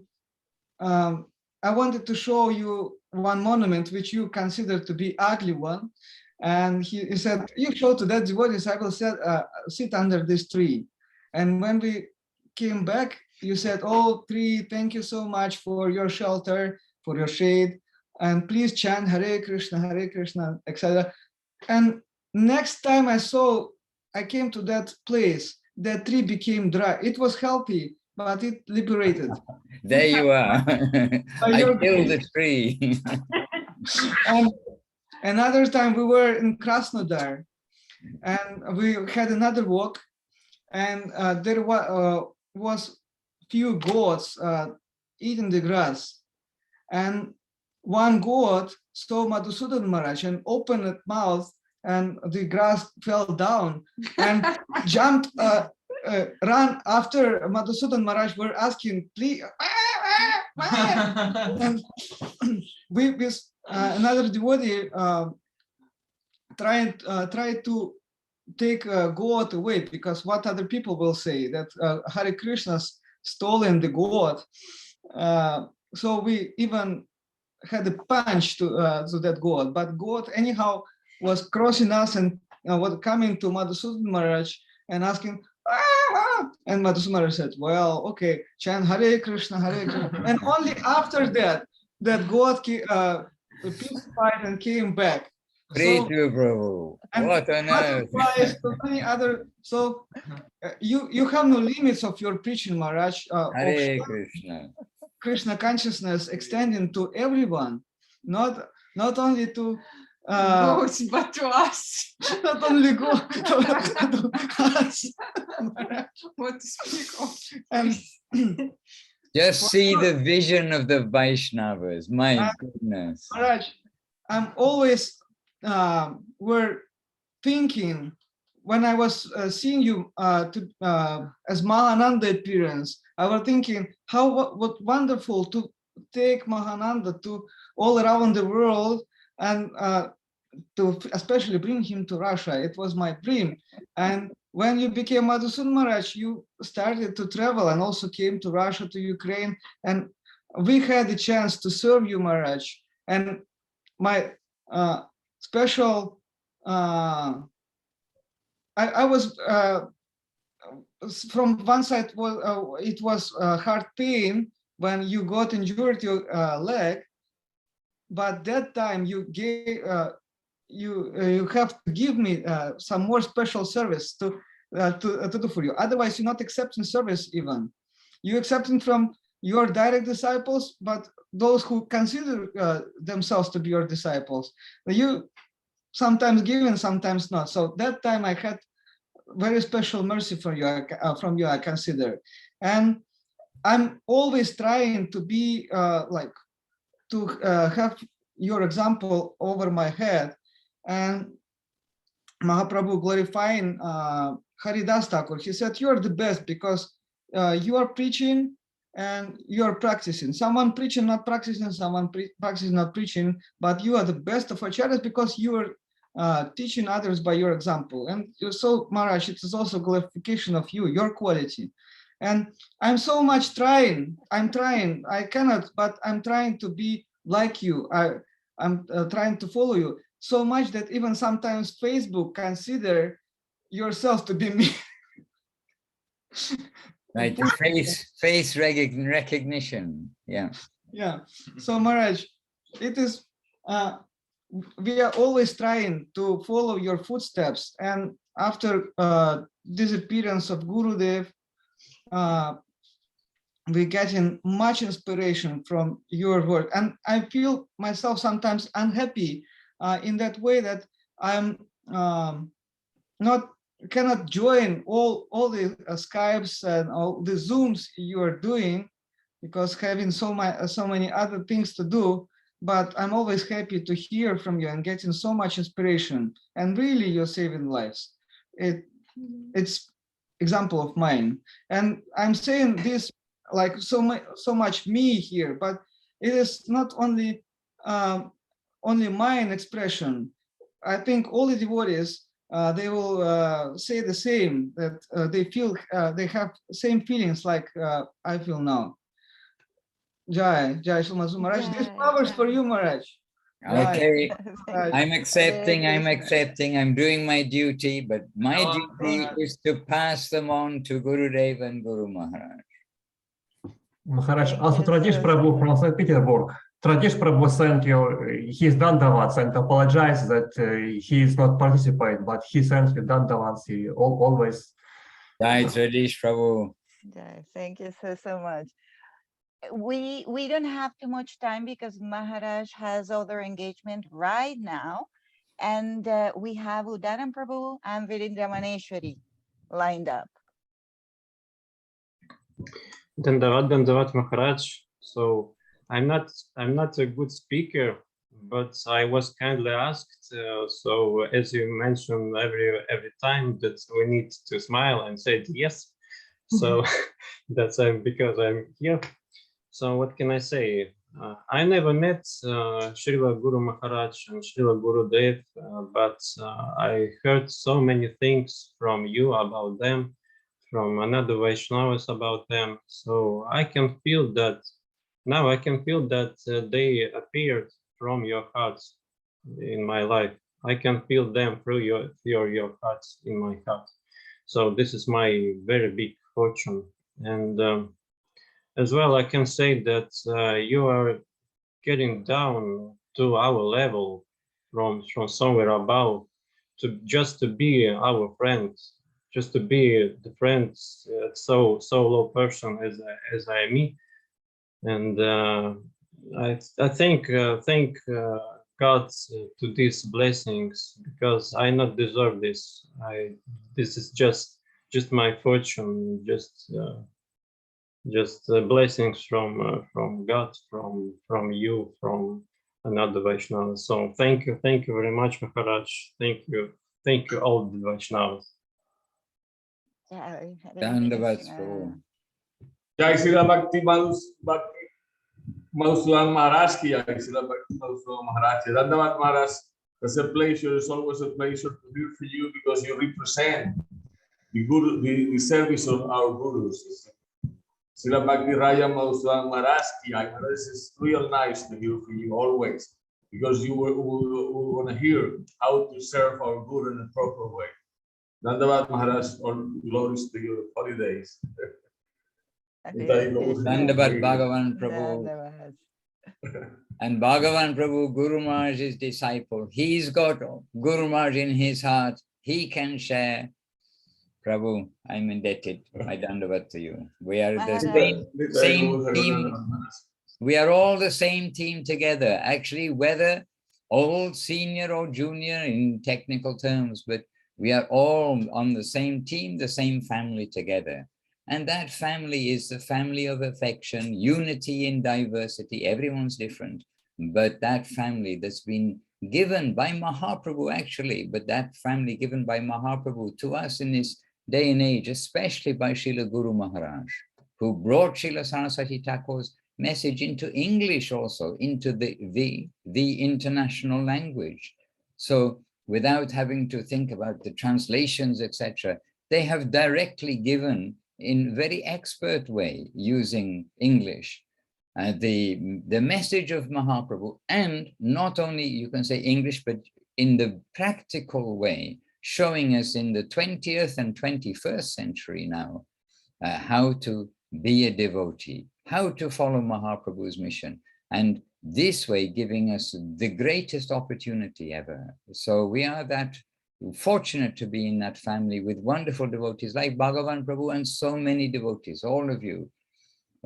I wanted to show you one monument which you consider to be ugly one. And he said, you show to that devotees, I will sit under this tree. And when we came back, you said, oh, tree, thank you so much for your shelter, for your shade. And please chant Hare Krishna, etc. And next time I came to that place, that tree became dry. It was healthy, but it liberated. There you are. I killed the tree. And another time we were in Krasnodar, and we had another walk, and there was few goats eating the grass, and one goat saw Madhusudan Maharaj and opened its mouth, and the grass fell down and jumped, ran after Madhusudan Maharaj. Were asking, please, and we another devotee tried to take goat away, because what other people will say that Hare Krishna's stolen the goat. So we even had a punch to that goat, but goat anyhow was crossing us and was coming to Madhusudan Maharaj and asking, and Madhusudan Maharaj said, well, okay, chant Hare Krishna, Hare Krishna. And only after that, that goat peacified and came back. Praise you, Prabhu. What on earth? So many other, so you have no limits of your preaching, Maharaj. Hare Krishna. Krishna consciousness extending to everyone, not only to goats, but to us. Not only goats, to us. What to speak of? And just see the vision of the Vaishnavas. My goodness. Maharaj, I'm always were thinking when I was seeing you as Mahananda appearance, I was thinking what wonderful to take Mahananda to all around the world and to especially bring him to Russia. It was my dream. And when you became Madhusudan Maharaj, you started to travel and also came to Russia, to Ukraine, and we had the chance to serve you, Maharaj. And my special, I was from one side it was heart pain when you got injured your leg, but that time you gave you have to give me some more special service to do for you. Otherwise, you're not accepting service even. You're accepting from your direct disciples, but those who consider themselves to be your disciples, you sometimes give and sometimes not. So that time I had very special mercy from you, I consider. And I'm always trying to be to have your example over my head. And Mahaprabhu glorifying Haridas Thakur, he said, you are the best because you are preaching and you are practicing. Someone preaching, not practicing, someone practicing, not preaching, but you are the best of acharyas because you are teaching others by your example. And so, Maharaj, it is also glorification of you, your quality. And I'm so much trying, I cannot, but I'm trying to be like you. I'm trying to follow you so much that even sometimes Facebook consider yourself to be me. Right, face recognition. Yeah. Yeah. So Maharaj, it is we are always trying to follow your footsteps. And after disappearance of Gurudev, we're getting much inspiration from your work. And I feel myself sometimes unhappy in that way that I'm cannot join all the Skypes and all the Zooms you are doing because having so many other things to do. But I'm always happy to hear from you and getting so much inspiration. And really, you're saving lives. It's example of mine. And I'm saying this like so much me here, but it is not only mine expression. I think all the devotees they will say the same, that they feel they have same feelings like I feel now. Jai Shri Maharaj. This flowers for you, Maharaj. Okay, I'm accepting, I'm doing my duty, but my duty is to pass them on to Gurudev and Guru Maharaj. Maharaj, also Tradish Prabhu from St. Petersburg. Tradish Prabhu sent you his dandavats and apologized that he is not participating, but he sends you dandavats. He always. Jai Tradish Prabhu. Jai, thank you so much. We don't have too much time because Maharaj has other engagement right now, and we have Udaran Prabhu and Virindramaneshwari lined up. Dandavat Maharaj. So I'm not a good speaker, but I was kindly asked. So as you mentioned every time that we need to smile and say yes. So that's because I'm here. So what can I say? I never met Srila Guru Maharaj and Srila Gurudev, but I heard so many things from you about them, from another Vaishnavas about them. So I can feel that, now I can feel that they appeared from your hearts in my life. I can feel them through your hearts in my heart. So this is my very big fortune. And as well, I can say that you are getting down to our level from somewhere above to just to be our friends, just to be the friends, so low person as I am me. And I thank God to these blessings, because I not deserve this. This is just my fortune, just blessings from God, from you, from another Vaishnava. So thank you very much, Maharaj. Thank you all the Vaishnavas. Dandavats, Prabhu. Jai Srila Bhakti Madhusudan Maharaj ki Jai, Srila Bhakti Madhusudan Maharaj. Dandavat Maharaj, it's a pleasure. It's always a pleasure to hear from you, because you represent the Guru, the service of our Gurus. Srila Bhakti Raja Madhusudan Maharaj ki Jai. This is real nice to hear from you always, because we want to hear how to serve our Guru in a proper way. Dandavat Maharaj, all glories to your holidays. Dandavat Bhagavan Prabhu. And Bhagavan Prabhu, Guru Maharaj's disciple, he's got Guru Maharaj in his heart. He can share. Prabhu, I'm indebted. I dandavat to you. We are the same team. We are all the same team together. Actually, whether old, senior, or junior in technical terms, but we are all on the same team, the same family together. And that family is the family of affection, unity in diversity. Everyone's different, but that family that's been given by Mahaprabhu, actually, but that family given by Mahaprabhu to us in this day and age, especially by Srila Guru Maharaj, who brought Srila Saraswati Thakur's message into English also, into the international language. So without having to think about the translations, etc., they have directly given in very expert way using English the message of Mahaprabhu, and not only you can say English, but in the practical way, showing us in the 20th and 21st century now how to be a devotee, how to follow Mahaprabhu's mission, and this way giving us the greatest opportunity ever. So we are that fortunate to be in that family with wonderful devotees like Bhagavan Prabhu and so many devotees, all of you,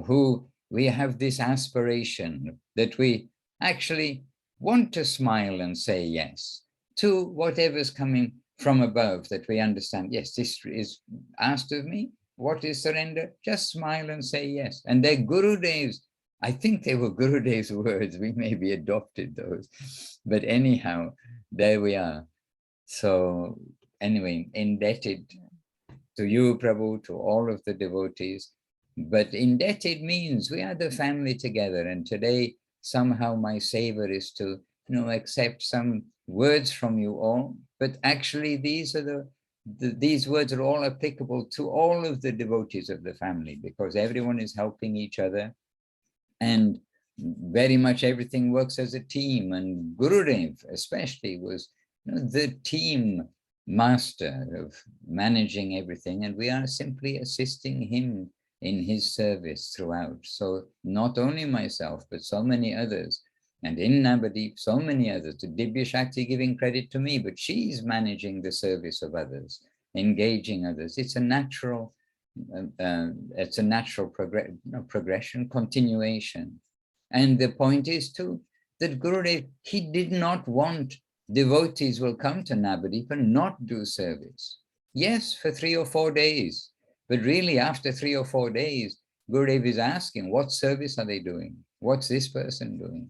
who we have this aspiration that we actually want to smile and say yes to whatever's coming from above, that we understand, yes, this is asked of me. What is surrender? Just smile and say yes. And they're Gurudev's, I think they were Gurudev's words. We maybe adopted those. But anyhow, there we are. So anyway, indebted to you, Prabhu, to all of the devotees. But indebted means we are the family together. And today, somehow my savor is to accept some words from you all. But actually, these are these words are all applicable to all of the devotees of the family, because everyone is helping each other. And very much everything works as a team. And Gurudev especially was the team master of managing everything. And we are simply assisting him in his service throughout. So not only myself, but so many others. And in Navadip, so many others, to Dibya Shakti giving credit to me, but she's managing the service of others, engaging others. It's a natural, progression, continuation. And the point is too, that Gurudev, he did not want devotees will come to Navadip and not do service. Yes, for 3 or 4 days, but really after 3 or 4 days, Gurudev is asking, what service are they doing? What's this person doing?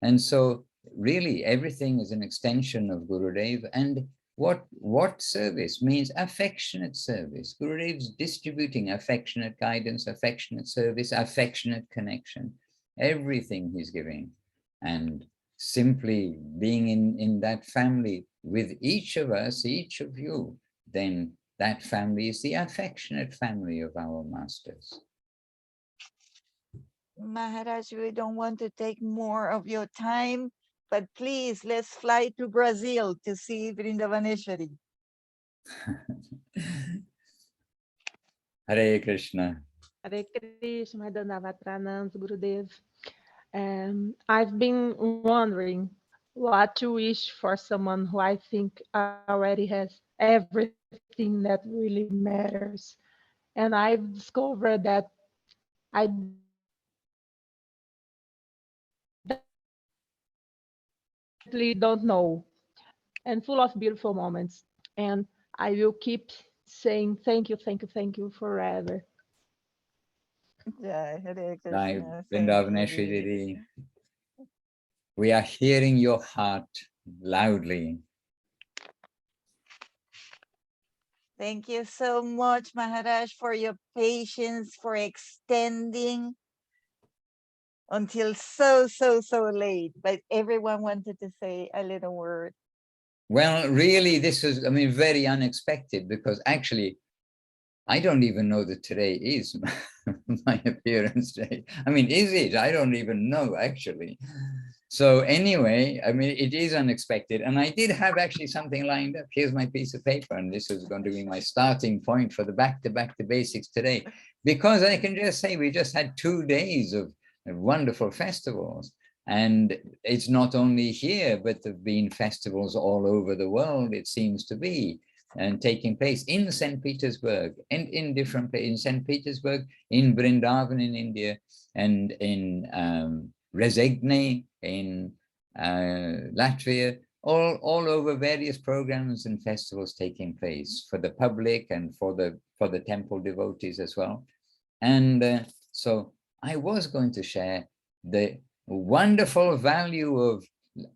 And so really everything is an extension of Gurudev. And what service means? Affectionate service. Gurudev's distributing affectionate guidance, affectionate service, affectionate connection. everything he's giving. And simply being in that family with each of us, each of you, then that family is the affectionate family of our masters. Maharaj, we don't want to take more of your time, but please, let's fly to Brazil to see Vrindavaneshwari. Hare Krishna. Hare Krishna, Dandavat Pranam, Gurudev. I've been wondering what to wish for someone who I think already has everything that really matters. And I've discovered that I definitely don't know, and full of beautiful moments. And I will keep saying thank you, thank you, thank you forever. Jai Hare Bye, Krishna. Thank you, Vrindavaneshwari dear. Didi. We are hearing your heart loudly. Thank you so much, Maharaj, for your patience, for extending until so late. But everyone wanted to say a little word. Well, really, this is, I mean, very unexpected, because actually, I don't even know that today is my appearance day. I mean, is it? I don't even know, actually. So anyway, I mean, it is unexpected. And I did have actually something lined up. Here's my piece of paper. And this is going to be my starting point for the back to basics today. Because I can just say we just had 2 days of wonderful festivals. And it's not only here, but there have been festivals all over the world, it seems to be, and taking place in St. Petersburg and in different places, in St. Petersburg, in Vrindavan in India, and in Rezegne in Latvia, all over various programs and festivals taking place for the public and for the temple devotees as well. And so I was going to share the wonderful value of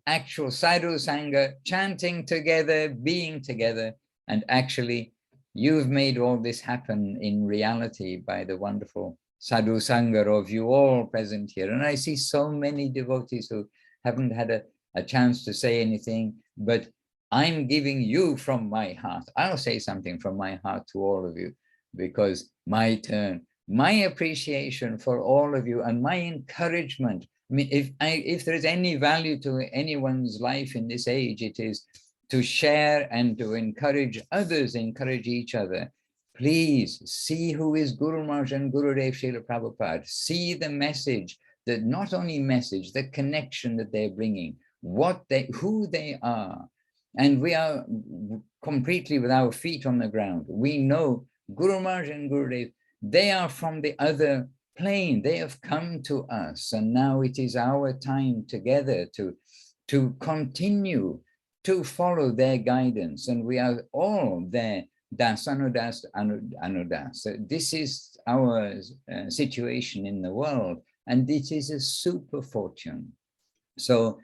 actual sadhu sangha, chanting together, being together, and actually you've made all this happen in reality by the wonderful sadhu sangha of you all present here. And I see so many devotees who haven't had a chance to say anything, but I'm giving you from my heart. I'll say something from my heart to all of you, because my turn, my appreciation for all of you and my encouragement. I mean, if there is any value to anyone's life in this age, it is to share and to encourage others, encourage each other. Please see who is Guru Maharaj and Gurudev Srila Prabhupada. See the message, that not only message, the connection that they're bringing, who they are. And we are completely with our feet on the ground. We know Guru Maharaj and Gurudev, they are from the other plane. They have come to us, and now it is our time together to continue to follow their guidance. And we are all there, das anudas anudas. So this is our situation in the world, and it is a super fortune. So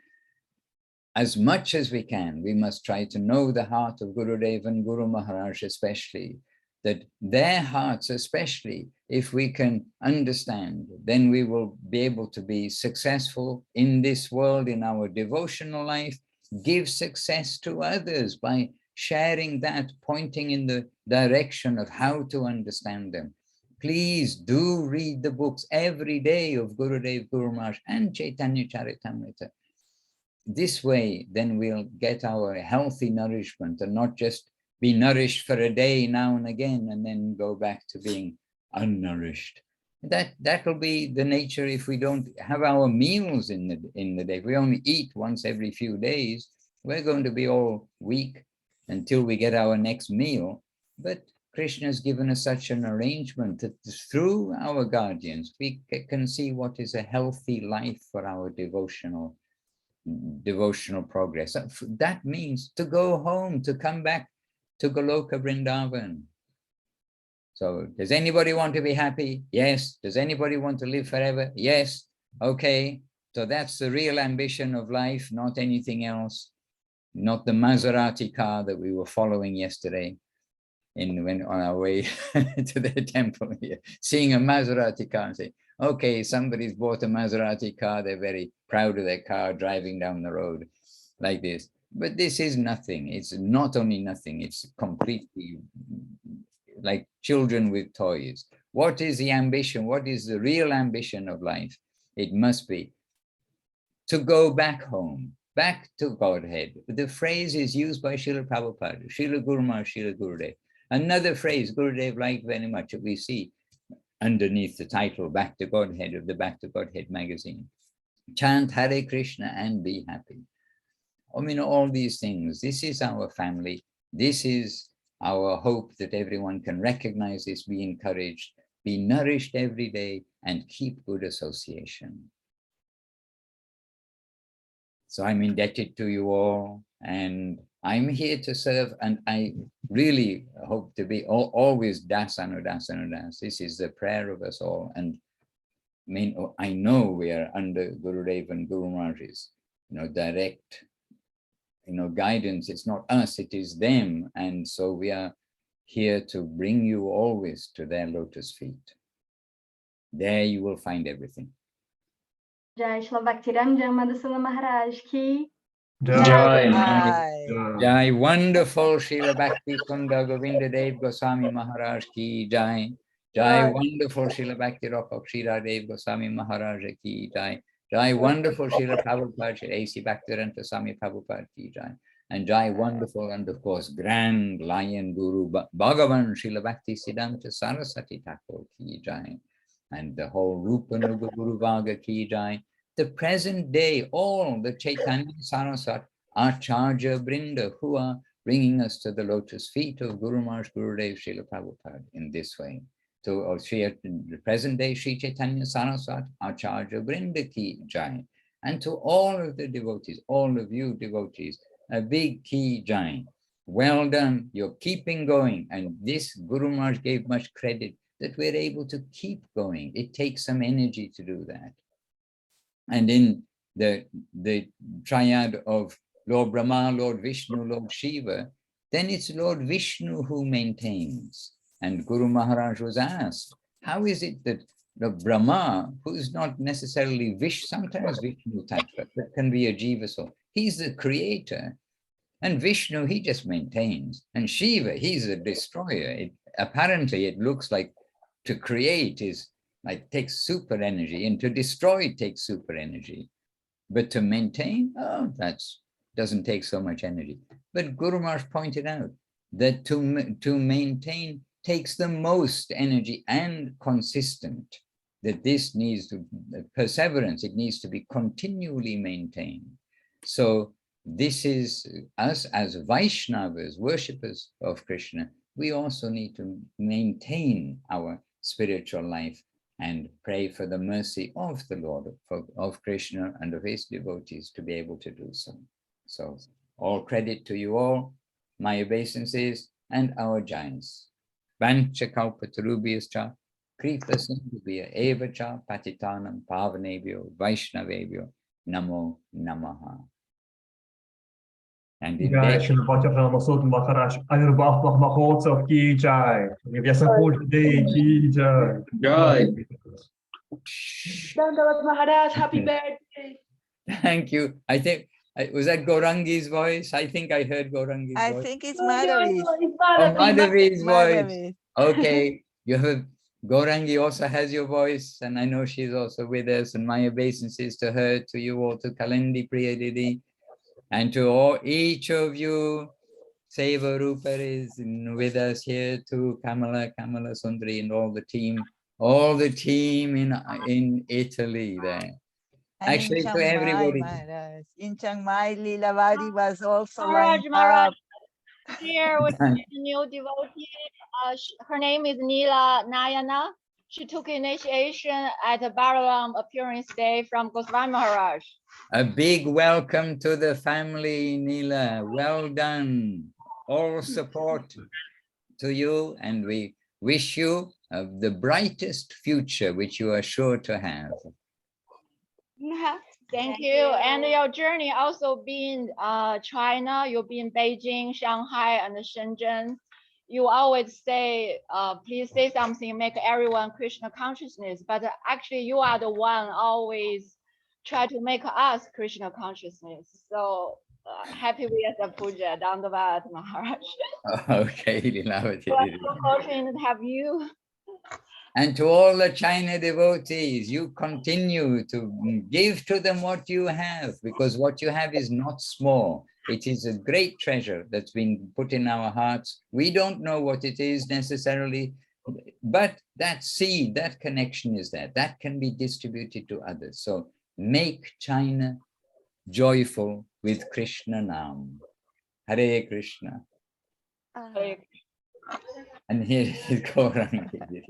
as much as we can, we must try to know the heart of Gurudev and Guru Maharaj especially, that their hearts especially, if we can understand, then we will be able to be successful in this world, in our devotional life, give success to others by sharing that, pointing in the direction of how to understand them. Please do read the books every day of Gurudev, Guru Maharaj and Chaitanya Charitamrita. This way, then we'll get our healthy nourishment and not just be nourished for a day now and again and then go back to being unnourished. That will be the nature if we don't have our meals in the day. If we only eat once every few days, we're going to be all weak until we get our next meal. But Krishna has given us such an arrangement that through our guardians, we can see what is a healthy life for our devotional progress. That means to go home, to come back to Goloka Vrindavan. So does anybody want to be happy? Yes. Does anybody want to live forever? Yes. Okay. So that's the real ambition of life, not anything else, not the Maserati car that we were following yesterday on our way to the temple here, seeing a Maserati car and saying, Okay, somebody's bought a Maserati car, they're very proud of their car driving down the road like this. But this is nothing. It's not only nothing, it's completely like children with toys. What is the ambition? What is the real ambition of life? It must be to go back home, back to Godhead. The phrase is used by Srila Prabhupada, Srila Guru Maharaj, Srila Gurudev. Another phrase Gurudev liked very much that we see underneath the title Back to Godhead of the Back to Godhead magazine. Chant Hare Krishna and be happy. I mean, all these things. This is our family. This is our hope that everyone can recognize this, be encouraged, be nourished every day, and keep good association. So I'm indebted to you all, and I'm here to serve, and I really hope to be always das anudas anudas. This is the prayer of us all, and I know we are under Gurudev and Guru Maharaj's, direct, guidance. It's not us, it is them, and so we are here to bring you always to their lotus feet. There you will find everything. Jai Shri Bhaktiranjan Madhusudana Maharaj ki. Jai. Jai, wonderful Srila Bhakti Kunda Govinda Dev Goswami Maharaj ki Jai. Jai, wonderful Srila Bhakti Rock Kshira Dev Goswami Maharaj ki Jai. Jai, wonderful Srila Prabhupada, A.C. Bhaktivedanta Swami Prabhupada ki Jai. And Jai, wonderful and of course grand Lion Guru Bhagavan Srila Bhakti Siddhanta Saraswati Thakur ki Jai. And the whole Rupanuga Guru Vaga ki Jai. The present day, all the Chaitanya Saraswat, Acharya Brinda, who are bringing us to the lotus feet of Guru Maharaj Gurudev Srila Prabhupada in this way. To the present day, Sri Chaitanya Saraswat, Acharya Brinda ki Jai. And to all of the devotees, all of you devotees, a big ki Jai. Well done, you're keeping going. And this Guru Maharaj gave much credit that we're able to keep going. It takes some energy to do that. And in the triad of Lord Brahma, Lord Vishnu, Lord Shiva, then it's Lord Vishnu who maintains. And Guru Maharaj was asked, how is it that the Brahma, who is not necessarily Vishnu, sometimes Vishnu Tattva, but can be a Jiva soul, he's the creator. And Vishnu, he just maintains. And Shiva, he's a destroyer. Apparently, it looks like to create is like takes super energy, and to destroy takes super energy. But to maintain, that doesn't take so much energy. But Guru Maharaj pointed out that to maintain takes the most energy and consistent, that this needs to perseverance, it needs to be continually maintained. So this is us as Vaishnavas, worshippers of Krishna, we also need to maintain our spiritual life and pray for the mercy of the Lord, of Krishna and of his devotees to be able to do so. So all credit to you all, my obeisances and our giants. Vancha kalpatarubhyascha, kripa sindhubhya evacha patitanam pavanebhyo vaishnavebhyo namo namaha. And in Jai Shri Bhaktivedanta Madhusudana Maharaj, Avirbhav Mahotsav ki Jai. Vyasapur Day ki Jai. Jai. Dandavat Maharaj, happy birthday. Thank you. I think, was that Gaurangi's voice? I think I heard Gaurangi's voice. I think it's Madhavi's. Oh, Madhavi's voice. Madhavi. Okay, you have, Gaurangi also has your voice, and I know she's also with us, and my obeisances to her, to you all, to Kalendi Priya Didi, and to all, each of you. Seva Rupa is with us here, to Kamala Sundari, and all the team in Italy there. And Actually, in to Chiang Mai, everybody. Maharaj. In Chiang Mai, Lilavadi was also Maharaj, lined Maharaj, up. here with a new devotee. Her name is Neela Nayana. She took initiation at the Balaram Appearance Day from Goswami Maharaj. A big welcome to the family, Neela. Well done. All support to you, and we wish you the brightest future, which you are sure to have. Thank you. And your journey also been China. You've been Beijing, Shanghai, and Shenzhen. you always say, please say something, make everyone Krishna consciousness. But actually, you are the one always try to make us Krishna consciousness. So happy Vyasa Puja, Dandavad Maharaj. Okay, Leelavati. We're so fortunate to have you. And to all the China devotees, you continue to give to them what you have, because what you have is not small. It is a great treasure that's been put in our hearts. We don't know what it is necessarily, but that seed, that connection is there. That can be distributed to others. So make China joyful with Krishna Nam. Hare Krishna. And here is Gauranga.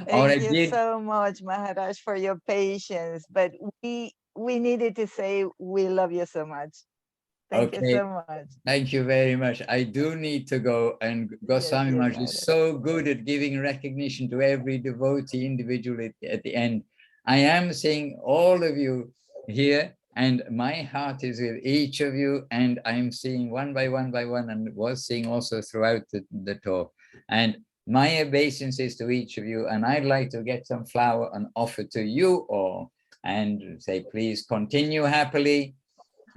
Thank you so much, Maharaj, for your patience. But we needed to say we love you so much. Thank you so much. Thank you very much. I do need to go, and Goswami Maharaj is so good at giving recognition to every devotee individually at the end. I am seeing all of you here, and my heart is with each of you, and I'm seeing one by one, and was seeing also throughout the talk. And my obeisances to each of you, and I'd like to get some flower and offer to you all, and say, please continue happily.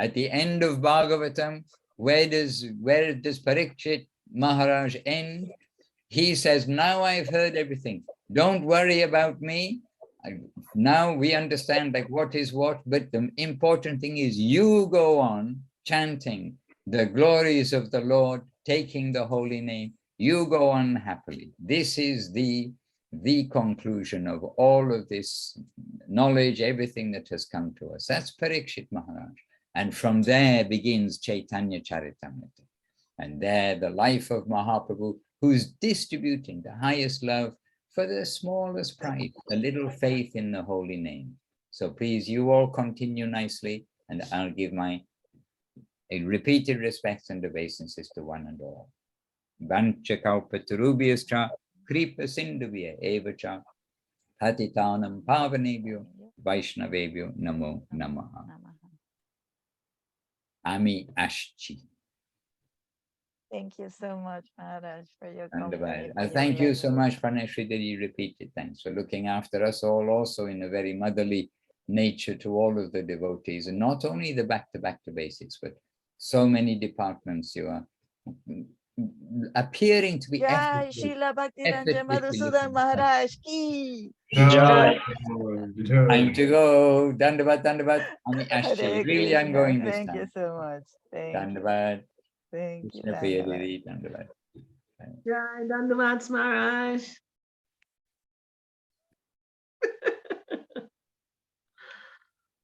At the end of Bhagavatam, where does Parikshit Maharaj end? He says, now I've heard everything. Don't worry about me. Now we understand like what is what, but the important thing is you go on chanting the glories of the Lord, taking the holy name. You go on happily. This is the conclusion of all of this knowledge, everything that has come to us. That's Parikshit Maharaj. And from there begins Chaitanya Charitamrita. And there the life of Mahaprabhu, who's distributing the highest love for the smallest pride, a little faith in the holy name. So please, you all continue nicely, and I'll give my repeated respects and obeisances to one and all. Vancha kalpatarubhyascha kripa sindhuvya evacha patitanam pavanebhyo Vaiṣṇavebhyo namo namaha. Ami Ashchi. Thank you so much, Maharaj, for your company. Thank you so much, Praneshri, that you repeated. Thanks for looking after us all, also in a very motherly nature to all of the devotees, and not only the back to basics, but so many departments you are appearing to be Jai Srila Bhaktivedanta Madhusudan Maharaj ki. Jai. Time to go. Dandavat. Ami Ashchi. Really, I'm going this time. Thank you so much. Dandavat. Thank you. Dandavat. Jai Dandavats Maharaj.